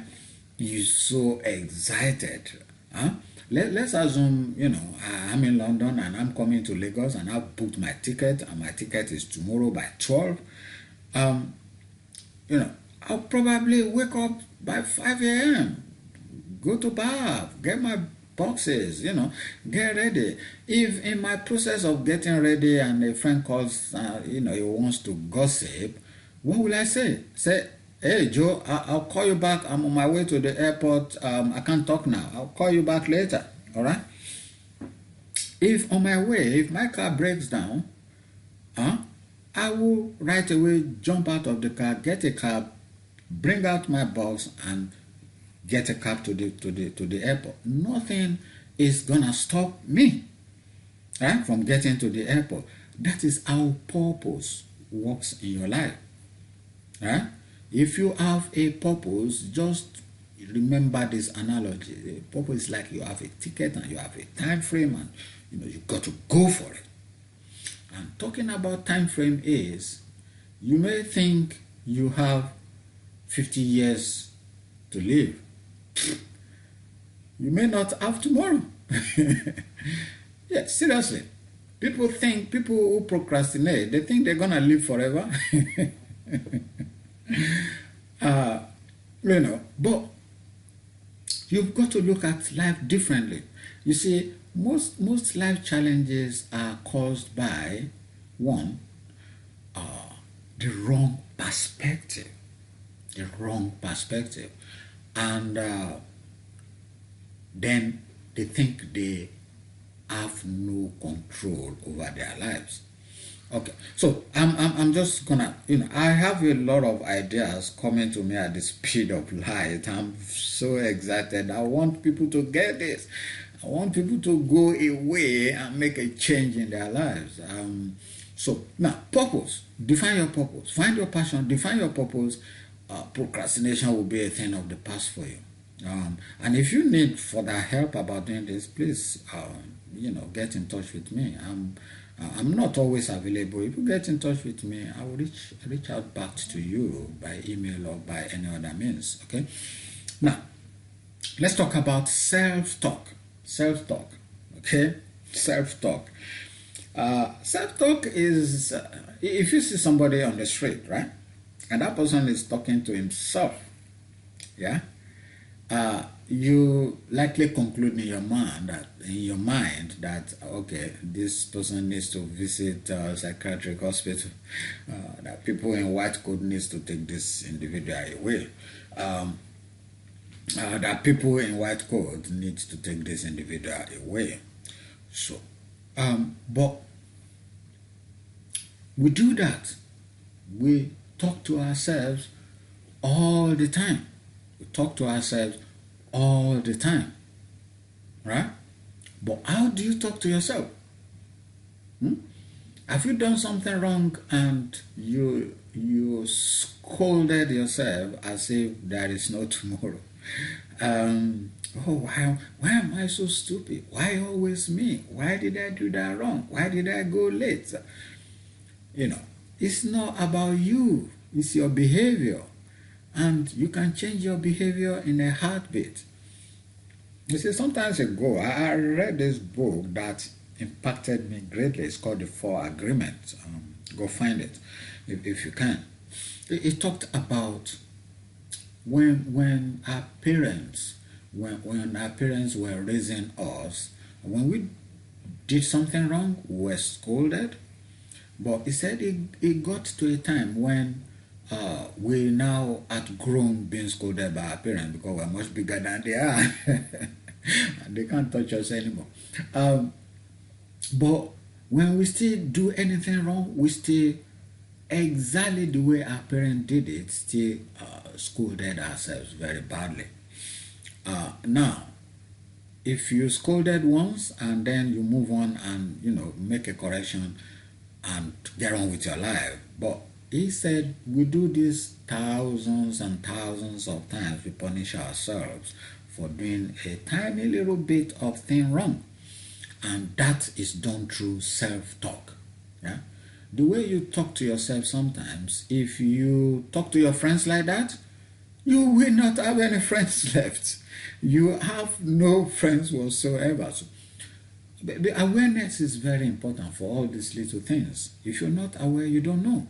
You're so excited. Huh? Let's assume, I'm in London and I'm coming to Lagos and I've booked my ticket and my ticket is tomorrow by 12. I'll probably wake up by 5 a.m., go to bath, get my boxes, get ready. If in my process of getting ready and a friend calls, he wants to gossip, what will I say? Say, hey, Joe, I'll call you back. I'm on my way to the airport. I can't talk now. I'll call you back later. All right? If on my way, if my car breaks down, I will right away jump out of the car, get a cab, bring out my box, and get a cab to the airport. Nothing is gonna stop me, right, from getting to the airport. That is how purpose works in your life. Right? If you have a purpose, just remember this analogy. A purpose is like you have a ticket and you have a time frame, and you got to go for it. And talking about time frame is, you may think you have 50 years to live. You may not have tomorrow. Yeah, seriously. People who procrastinate, they think they're gonna live forever. But you've got to look at life differently. You see, most life challenges are caused by, one, the wrong perspective. And then they think they have no control over their lives. Okay, so I'm just gonna, I have a lot of ideas coming to me at the speed of light. I'm so excited. I want people to get this. I want people to go away and make a change in their lives. So now, purpose. Define your purpose. Find your passion. Define your purpose. Procrastination will be a thing of the past for you. And if you need further help about doing this, please, get in touch with me. I'm not always available. If you get in touch with me, I will reach out back to you by email or by any other means. Okay. Now, let's talk about self-talk. Self-talk. Okay. Self-talk. Self-talk is if you see somebody on the street, right, and that person is talking to himself, yeah, you likely conclude in your mind that okay, this person needs to visit a psychiatric hospital, that people in white coat needs to take this individual away, that people in white coat needs to take this individual away. So, but we do that. We talk to ourselves all the time. We talk to ourselves all the time, right? But how do you talk to yourself? Have you done something wrong and you scolded yourself as if there is no tomorrow? Oh, why am I so stupid? Why always me? Why did I do that wrong? Why did I go late? You know, it's not about you. It's your behavior. And you can change your behavior in a heartbeat. You see, some time ago, I read this book that impacted me greatly. It's called The Four Agreements. Go find it if you can. It talked about when our parents, when our parents were raising us, when we did something wrong, we were scolded. But he said it got to a time when we now outgrown being scolded by our parents because we're much bigger than they are. And they can't touch us anymore. But when we still do anything wrong, we still exactly the way our parents did it, still scolded ourselves very badly. Now, if you scolded once and then you move on and make a correction and get on with your life, but he said we do this thousands and thousands of times. We punish ourselves for doing a tiny little bit of thing wrong, and that is done through self-talk. Yeah, the way you talk to yourself sometimes, if you talk to your friends like that, you will not have any friends left. You have no friends whatsoever. So, the awareness is very important for all these little things. If you're not aware, you don't know.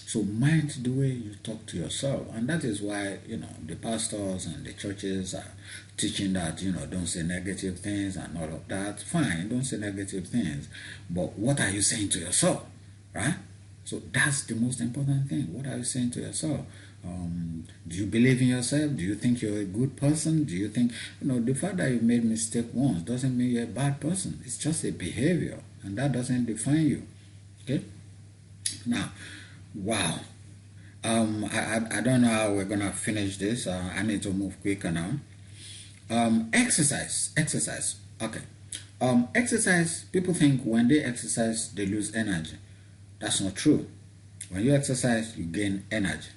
So mind the way you talk to yourself. And that is why, the pastors and the churches are teaching that, don't say negative things and all of that. Fine, don't say negative things. But what are you saying to yourself, right? So that's the most important thing. What are you saying to yourself? Do you believe in yourself? Do you think you're a good person? Do you think, the fact that you made a mistake once doesn't mean you're a bad person. It's just a behavior, and that doesn't define you. Okay? Now, wow. I don't know how we're going to finish this. I need to move quicker now. Exercise. Okay. Exercise, people think when they exercise, they lose energy. That's not true. When you exercise, you gain energy.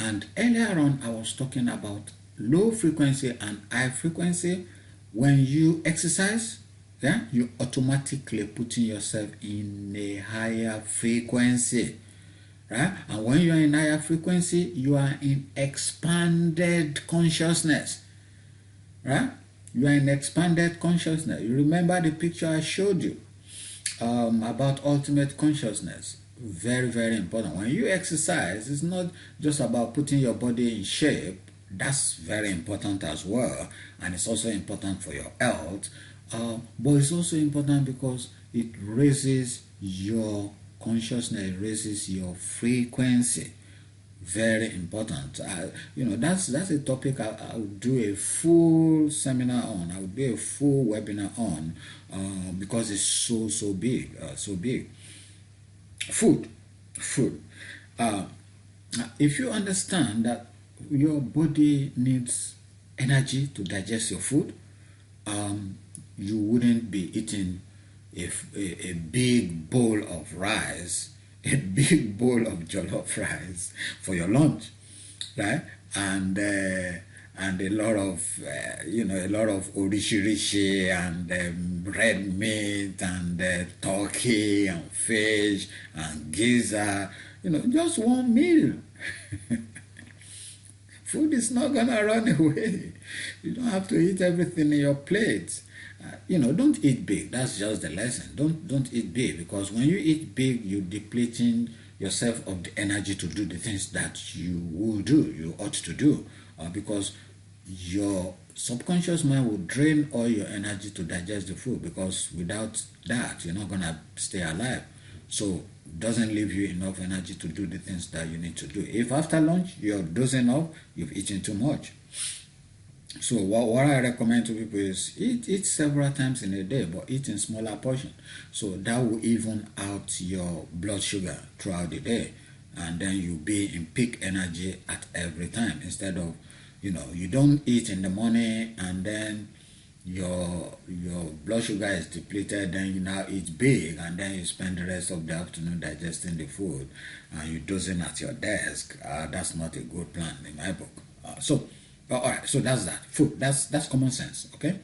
And earlier on, I was talking about low frequency and high frequency. When you exercise, you automatically putting yourself in a higher frequency, right? And when you are in higher frequency, you are in expanded consciousness, right? You are in expanded consciousness. You remember the picture I showed you about ultimate consciousness. Very, very important. When you exercise, it's not just about putting your body in shape. That's very important as well, and it's also important for your health. But it's also important because it raises your consciousness, it raises your frequency. Very important. That's a topic I'll do a full seminar on. I'll do a full webinar on because it's so big, so big. Food. If you understand that your body needs energy to digest your food, you wouldn't be eating a big bowl of rice, a big bowl of jollof rice for your lunch, right? And a lot of orishirishi and red meat and turkey and fish and gizzard, just one meal. Food is not gonna run away. You don't have to eat everything in your plate. Don't eat big. That's just the lesson. Don't eat big, because when you eat big, you're depleting yourself of the energy to do the things that you will do, you ought to do, because your subconscious mind will drain all your energy to digest the food, because without that, you're not going to stay alive. So it doesn't leave you enough energy to do the things that you need to do. If after lunch you're dozing off, you've eaten too much. So what I recommend to people is eat several times in a day, but eat in smaller portions. So that will even out your blood sugar throughout the day, and then you'll be in peak energy at every time, instead of You don't eat in the morning and then your blood sugar is depleted, then you now eat big, and then you spend the rest of the afternoon digesting the food and you dozing at your desk. That's not a good plan in my book. All right, so that's that. Food, that's common sense, okay?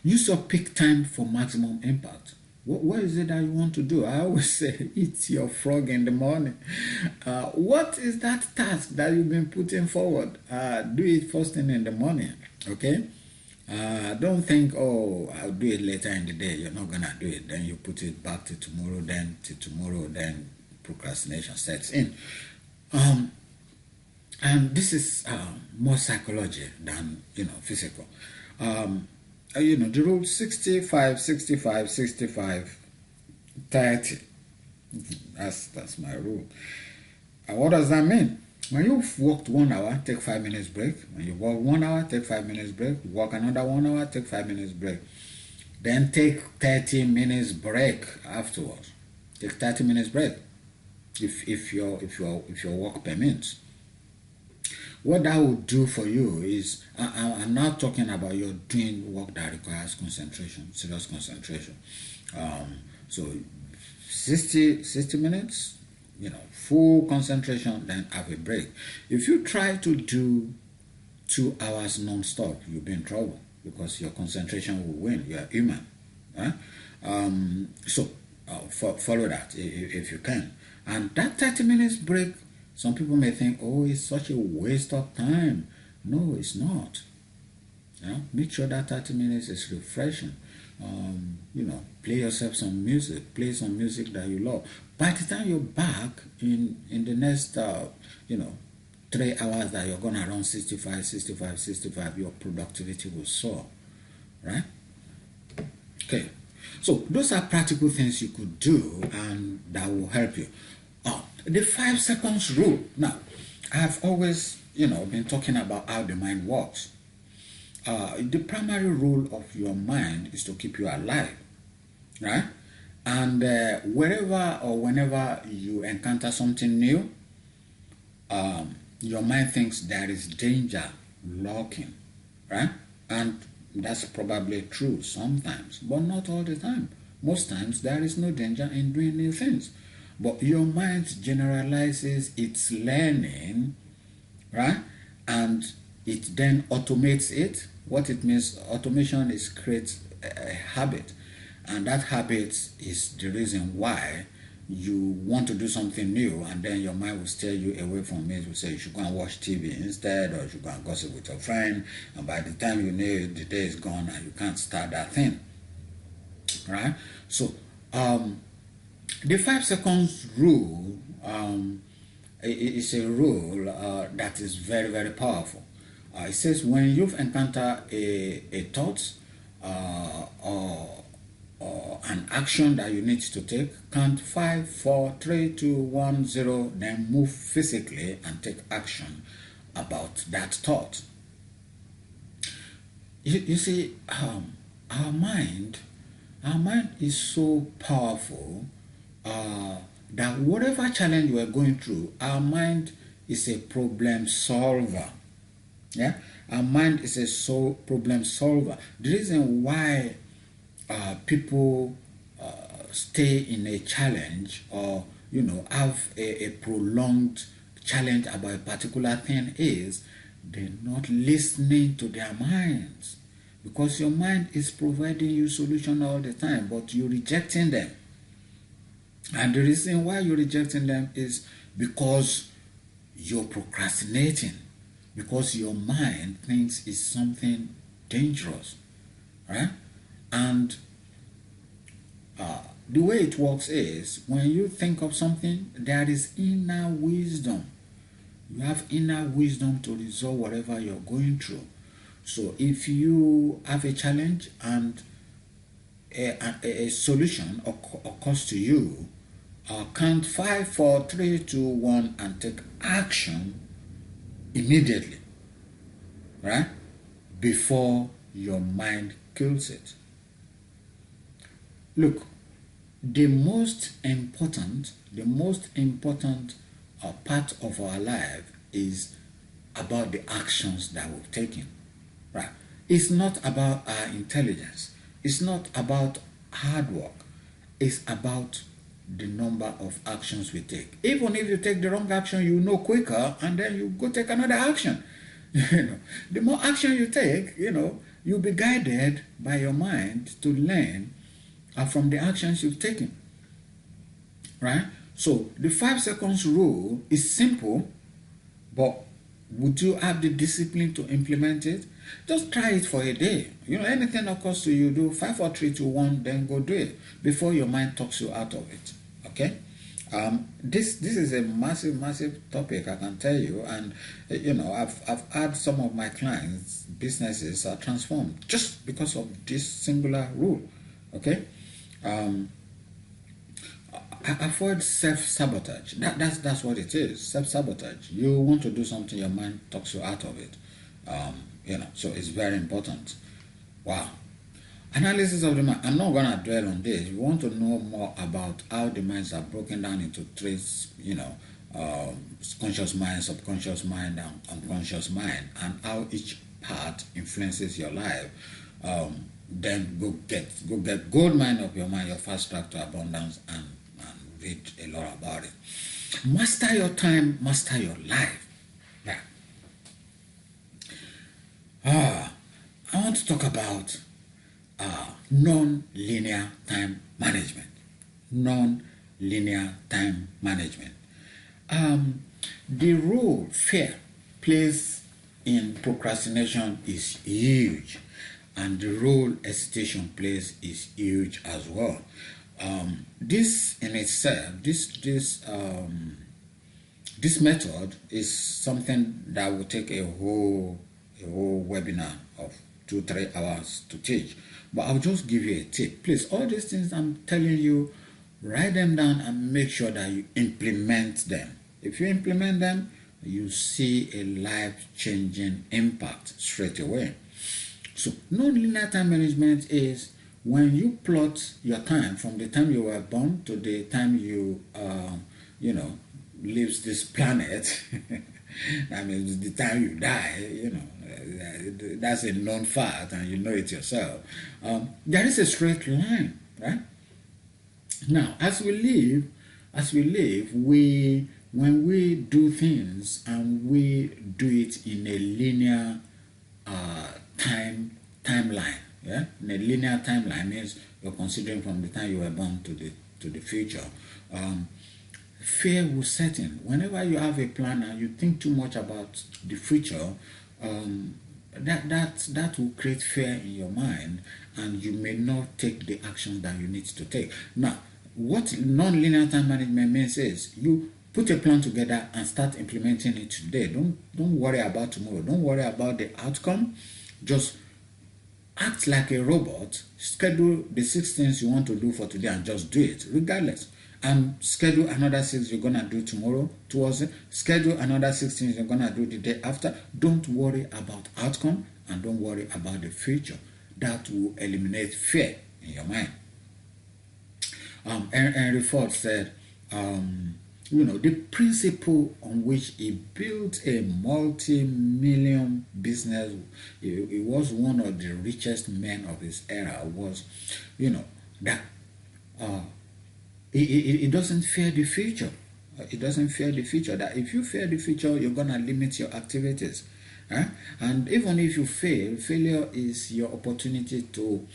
Use your peak time for maximum impact. What is it that you want to do? I always say, eat your frog in the morning. What is that task that you've been putting forward? Do it first thing in the morning, okay? Don't think, oh, I'll do it later in the day. You're not going to do it. Then you put it back to tomorrow, then procrastination sets in. And this is more psychology than, physical. The rule 65, 65, 65, 30. That's my rule. What does that mean? When you've walked 1 hour, take 5 minutes break. When you walk 1 hour, take 5 minutes break. Walk another 1 hour, take 5 minutes break. Then take 30 minutes break afterwards. Take 30 minutes break if your work permits. What that will do for you is, I'm not talking about you're doing work that requires concentration, serious concentration. So 60 minutes, full concentration, then have a break. If you try to do 2 hours non-stop, you'll be in trouble because your concentration will win. You are human. Right? Follow that if you can. And that 30 minutes break, some people may think, oh, it's such a waste of time. No, it's not. Make sure that 30 minutes is refreshing. Play yourself some music. Play some music that you love. By the time you're back in the next, 3 hours that you're going to run 65, your productivity will soar. Right? Okay. So those are practical things you could do and that will help you. The 5 seconds rule. Now, I've always, been talking about how the mind works. The primary rule of your mind is to keep you alive, right? And wherever or whenever you encounter something new, your mind thinks there is danger lurking, right? And that's probably true sometimes, but not all the time. Most times, there is no danger in doing new things. But your mind generalizes its learning, right? And it then automates it. What it means, automation is creates a habit. And that habit is the reason why you want to do something new, and then your mind will steer you away from it. It will say you should go and watch TV instead, or you should go and gossip with your friend. And by the time you know it, the day is gone and you can't start that thing, right? So, the 5 seconds rule is a rule that is very, very powerful. It says when you've encountered a thought or an action that you need to take, count 5, 4, 3, 2, 1, 0, then move physically and take action about that thought. You see, our mind is so powerful that whatever challenge we are going through, our mind is a problem solver. Yeah, our mind is a problem solver. The reason why people stay in a challenge or have a prolonged challenge about a particular thing is they're not listening to their minds, because your mind is providing you solution all the time, but you're rejecting them. And the reason why you're rejecting them is because you're procrastinating, because your mind thinks it's something dangerous, right? And the way it works is when you think of something, there is inner wisdom. You have inner wisdom to resolve whatever you're going through. So if you have a challenge and a solution occurs to you, count 5, 4, 3, 2, 1 and take action immediately, right? Before your mind kills it. Look, the most important part of our life is about the actions that we've taken, right? It's not about our intelligence. It's not about hard work. It's about the number of actions we take. Even if you take the wrong action, you know quicker, and then you go take another action. The more action you take, you'll be guided by your mind to learn from the actions you've taken, right? So the 5 seconds rule is simple, but would you have the discipline to implement it? Just try it for a day. Anything occurs to you, do 5, 4, 3, 2, 1, then go do it before your mind talks you out of it. Okay? This is a massive topic, I can tell you, and I've had some of my clients' businesses are transformed just because of this singular rule. Okay? Avoid self-sabotage. That's what it is. Self-sabotage. You want to do something, your mind talks you out of it. So it's very important. Wow. Analysis of the mind. I'm not going to dwell on this. You want to know more about how the minds are broken down into 3, conscious mind, subconscious mind, and unconscious mind, and how each part influences your life. Then go get Gold Mind of Your Mind, your fast track to abundance, and read a lot about it. Master your time, master your life. Yeah. I want to talk about non-linear time management. Non-linear time management. The role fear plays in procrastination is huge, and the role hesitation plays is huge as well. This in itself, this method is something that will take a whole webinar of 2-3 hours to teach. But I'll just give you a tip. Please, all these things I'm telling you, write them down and make sure that you implement them. If you implement them, you see a life-changing impact straight away. So non-linear time management is when you plot your time from the time you were born to the time you leaves this planet. I mean, the time you die, that's a known fact, and you know it yourself. There is a straight line, right? Now, as we live, when we do things and we do it in a linear timeline, yeah. In a linear timeline means you're considering from the time you were born to the future. Fear will set in. Whenever you have a plan and you think too much about the future, that will create fear in your mind, and you may not take the action that you need to take. Now, what non-linear time management means is you put a plan together and start implementing it today. Don't worry about tomorrow. Don't worry about the outcome. Just act like a robot. Schedule the 6 things you want to do for today and just do it regardless. And schedule another 6 you're gonna do tomorrow towards it. Schedule another 6 things you're gonna do the day after. Don't worry about outcome, and don't worry about the future. That will eliminate fear in your mind. Henry Ford said, the principle on which he built a multi-million business, he was one of the richest men of his era, was, that he doesn't fear the future. It doesn't fear the future. That if you fear the future, you're going to limit your activities. And even if you fail, failure is your opportunity to,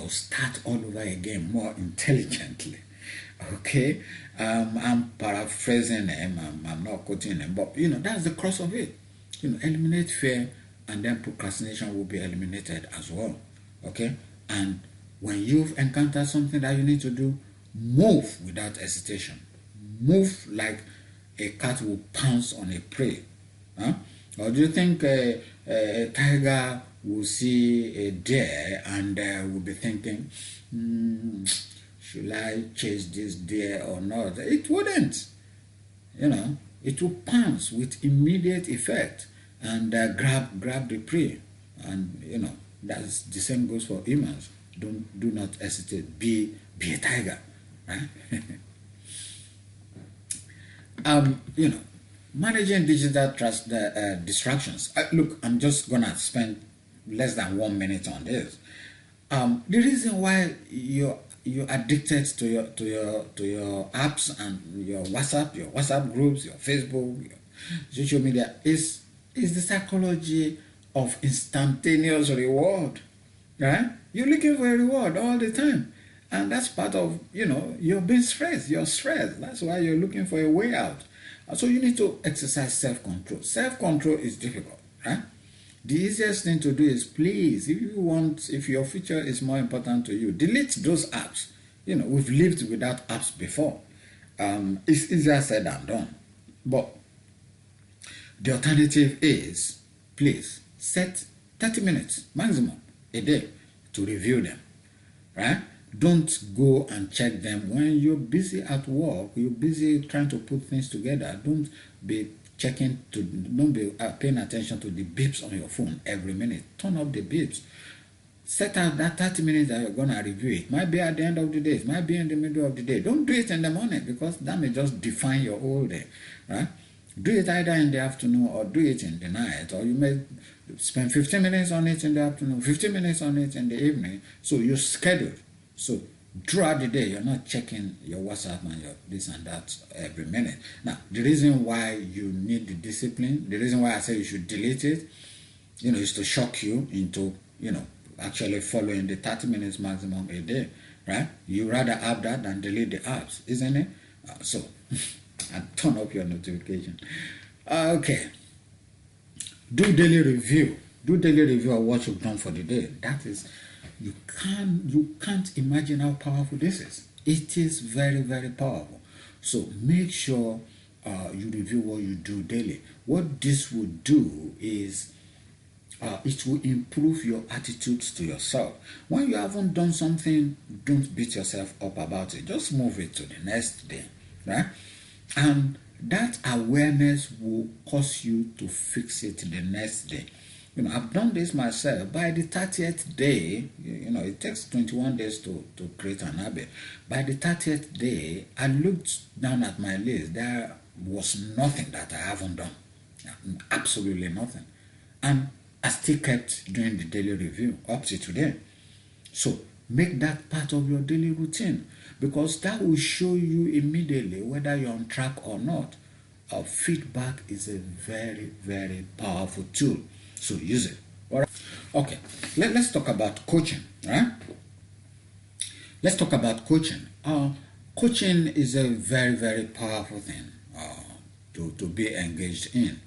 start all over again more intelligently. Okay? I'm paraphrasing him. I'm not quoting him. But, that's the crux of it. Eliminate fear, and then procrastination will be eliminated as well. Okay? And when you've encountered something that you need to do, move without hesitation. Move like a cat will pounce on a prey. Or do you think a tiger will see a deer and will be thinking, should I chase this deer or not? It wouldn't. It will pounce with immediate effect and grab the prey. And that's the same goes for humans. Do not hesitate. Be a tiger. Right? Managing digital distractions. Look, I'm just gonna spend less than 1 minute on this. The reason why you're addicted to your apps and your WhatsApp groups, your Facebook, your social media is the psychology of instantaneous reward, right? You're looking for a reward all the time, and that's part of you're being stressed. You're stressed. That's why you're looking for a way out. So you need to exercise self-control. Self-control is difficult, right? The easiest thing to do is, please, if your future is more important to you, delete those apps. We've lived without apps before. It's easier said than done. But the alternative is, please, set 30 minutes maximum a day to review them, right? Don't go and check them when you're busy at work, you're busy trying to put things together. Don't be paying attention to the beeps on your phone every minute. Turn off the beeps. Set out that 30 minutes that you're going to review it. Might be at the end of the day, it might be in the middle of the day. Don't do it in the morning, because that may just define your whole day, right? Do it either in the afternoon or do it in the night, or you may spend 15 minutes on it in the afternoon, 15 minutes on it in the evening. So you're scheduled. So throughout the day, you're not checking your WhatsApp and your this and that every minute. Now, the reason why you need the discipline, the reason why I say you should delete it, is to shock you into, actually following the 30 minutes maximum a day, right? You rather have that than delete the apps, isn't it? And turn up your notification. Okay. Do daily review. Do daily review of what you've done for the day. That is, you can't imagine how powerful this is. It is very, very powerful. So make sure you review what you do daily. What this will do is it will improve your attitudes to yourself. When you haven't done something, don't beat yourself up about it. Just move it to the next day, right? And that awareness will cause you to fix it the next day. I've done this myself. By the 30th day, it takes 21 days to create an habit. By the 30th day, I looked down at my list. There was nothing that I haven't done. Absolutely nothing. And I still kept doing the daily review up to today. So make that part of your daily routine, because that will show you immediately whether you're on track or not. Feedback is a very, very powerful tool. So use it. All right. Okay. Let's talk about coaching. Right? Let's talk about coaching. Coaching is a very, very powerful thing to be engaged in.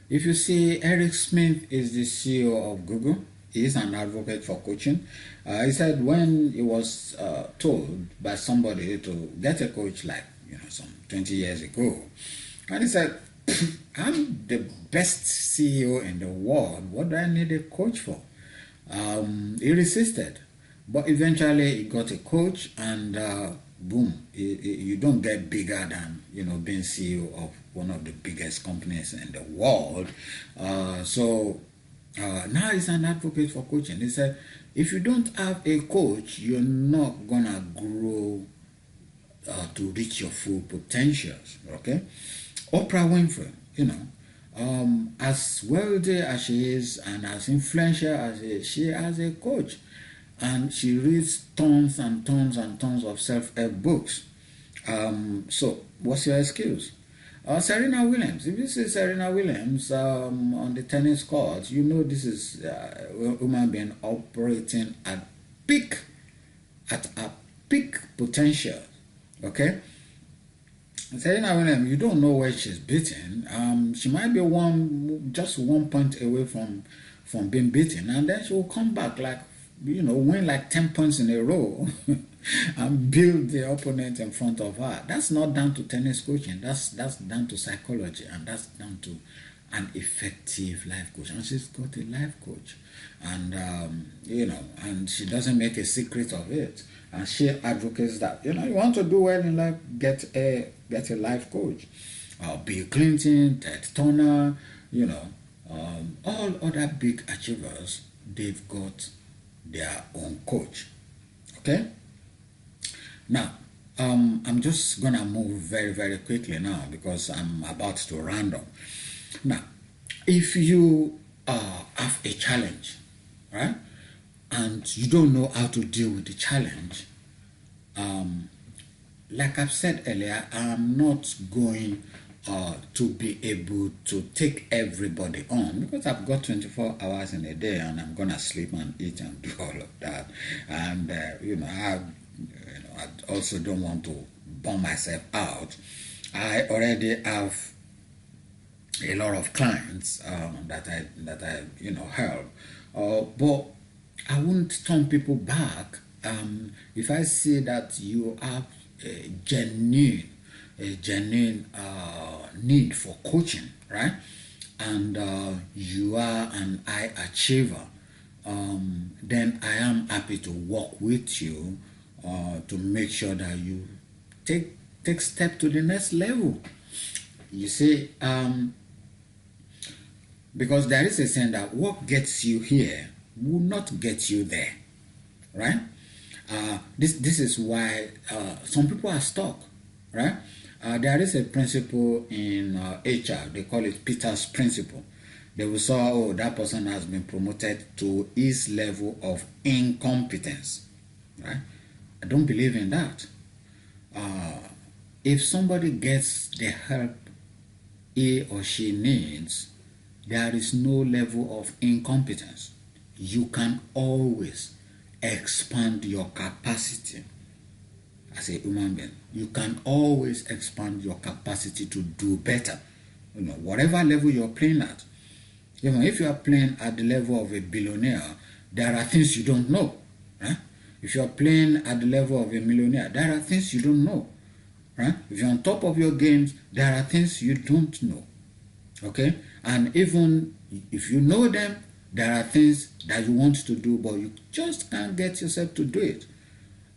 If you see, Eric Smith is the CEO of Google. He is an advocate for coaching. He said when he was told by somebody to get a coach, like some 20 years ago, and he said, I'm the best CEO in the world. What do I need a coach for? He resisted, but eventually he got a coach, and boom, you don't get bigger than being CEO of one of the biggest companies in the world. Now he's an advocate for coaching. He said, if you don't have a coach, you're not gonna grow to reach your full potentials. Okay. Oprah Winfrey, as wealthy as she is and as influential as she has a coach, and she reads tons and tons and tons of self-help books. So what's your excuse? Serena Williams. If you see Serena Williams on the tennis court, this is a woman being operating at a peak potential. Okay. Serena Williams, you don't know where she's beaten. She might be just 1 point away from being beaten, and then she will come back win like 10 points in a row and build the opponent in front of her. That's not down to tennis coaching. That's down to psychology, and that's down to an effective life coach. And she's got a life coach, and and she doesn't make a secret of it. And she advocates that you want to do well in life, get a life coach. Bill Clinton, Ted Turner, all other big achievers, they've got their own coach. Okay. Now, I'm just gonna move very, very quickly now because I'm about to round up. Now, if you have a challenge, right, and you don't know how to deal with the challenge, like I've said earlier, I'm not going to be able to take everybody on because I've got 24 hours in a day and I'm gonna sleep and eat and do all of that. And I also don't want to burn myself out. I already have a lot of clients that I help, but I won't turn people back if I see that you have a genuine need for coaching, right? And you are an high achiever. Then I am happy to work with you to make sure that you take step to the next level. You see, because there is a saying that what gets you here will not get you there, right? This is why some people are stuck, right? There is a principle in HR, they call it Peter's principle. They will say, oh, that person has been promoted to his level of incompetence, right? I don't believe in that. If somebody gets the help he or she needs, there is no level of incompetence. You can always expand your capacity as a human being. You can always expand your capacity to do better. Whatever level you're playing at. Even if you are playing at the level of a billionaire, there are things you don't know. Right? If you are playing at the level of a millionaire, there are things you don't know. Right? If you're on top of your games, there are things you don't know. Okay? And even if you know them, there are things that you want to do, but you just can't get yourself to do it.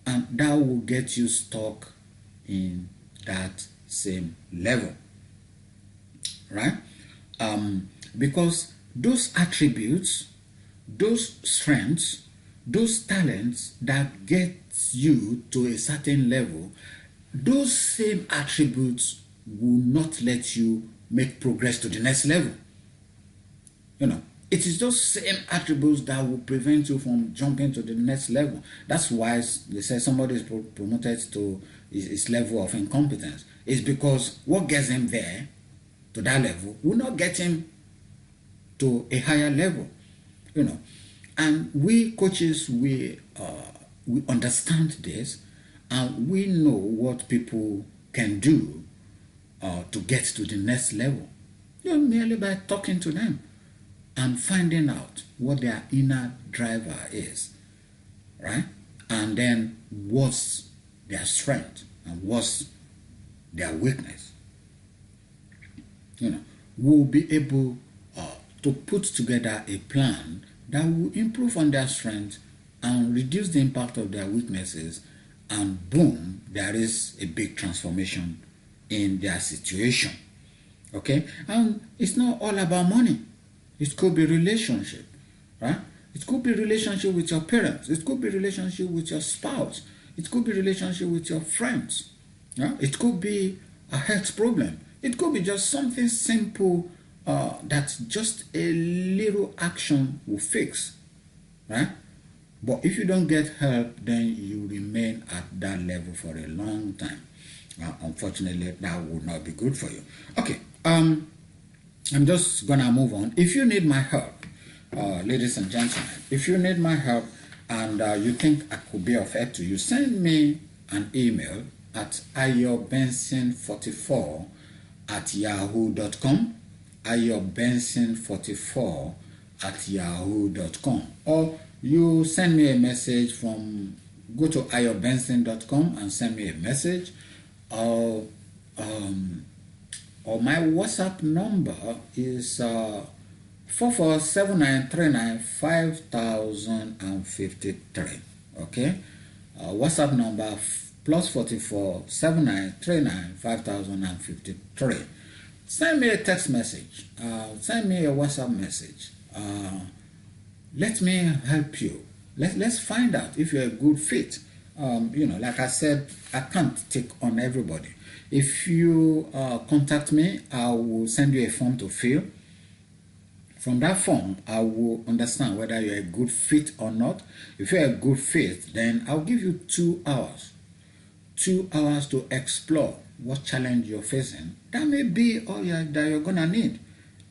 And that will get you stuck in that same level. Right? Because those attributes, those strengths, those talents that get you to a certain level, those same attributes will not let you make progress to the next level. It is those same attributes that will prevent you from jumping to the next level. That's why they say somebody is promoted to his level of incompetence. It's because what gets him there to that level will not get him to a higher level. And we coaches, we understand this, and we know what people can do to get to the next level. Merely by talking to them and finding out what their inner driver is, right? And then what's their strength and what's their weakness. We'll be able to put together a plan that will improve on their strength and reduce the impact of their weaknesses, and boom, there is a big transformation in their situation. Okay? And it's not all about money. It could be relationship, right? It could be relationship with your parents. It could be relationship with your spouse. It could be relationship with your friends. Yeah? It could be a health problem. It could be just something simple that just a little action will fix, right? But if you don't get help, then you remain at that level for a long time. Unfortunately, that would not be good for you. Okay, I'm just gonna move on. If you need my help, ladies and gentlemen, if you need my help and you think I could be of help to you, send me an email at ayobenson44@yahoo.com, ayobenson44@yahoo.com, or you send me a message go to ayobenson.com and send me a message, or my WhatsApp number is 4479395053. Okay, WhatsApp number +44 7939 5053. Send me a text message, send me a WhatsApp message. Let me help you. Let's find out if you're a good fit like I said, I can't take on everybody. If you contact me, I will send you a form to fill. From that form, I will understand whether you're a good fit or not. If you're a good fit, then I'll give you 2 hours. 2 hours to explore what challenge you're facing. That may be all that you're gonna need.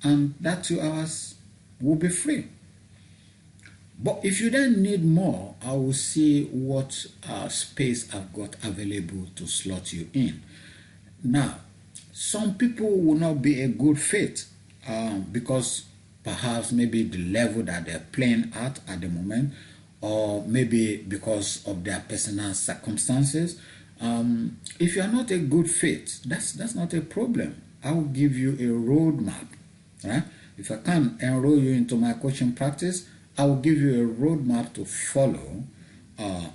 And that 2 hours will be free. But if you then need more, I will see what space I've got available to slot you in. Now, some people will not be a good fit because perhaps maybe the level that they're playing at the moment, or maybe because of their personal circumstances. If you're not a good fit, that's not a problem. I will give you a roadmap. Right? If I can enroll you into my coaching practice, I will give you a roadmap to follow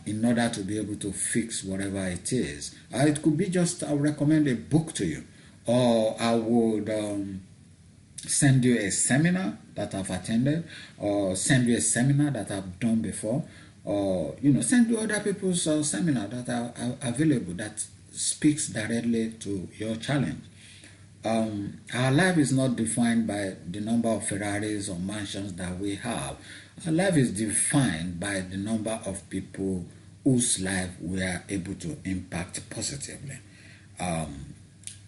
in order to be able to fix whatever it is. It could be just, I'll recommend a book to you, or I would send you a seminar that I've attended, or send you a seminar that I've done before, or send you other people's seminar that are available that speaks directly to your challenge. Our life is not defined by the number of Ferraris or mansions that we have. Our life is defined by the number of people whose life we are able to impact positively.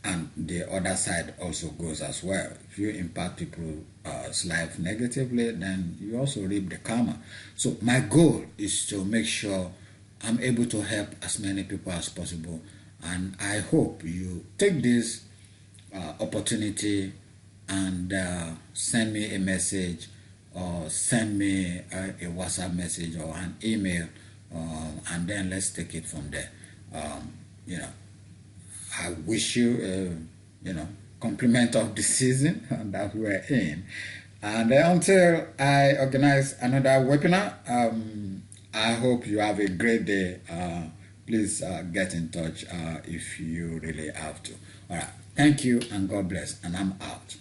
And the other side also goes as well. If you impact people's life negatively, then you also reap the karma. So my goal is to make sure I'm able to help as many people as possible. And I hope you take this opportunity and send me a message, or send me a WhatsApp message or an email, and then let's take it from there. I wish you compliment of the season that we're in, and until I organize another webinar, I hope you have a great day. Please get in touch if you really have to. All right, thank you and God bless, and I'm out.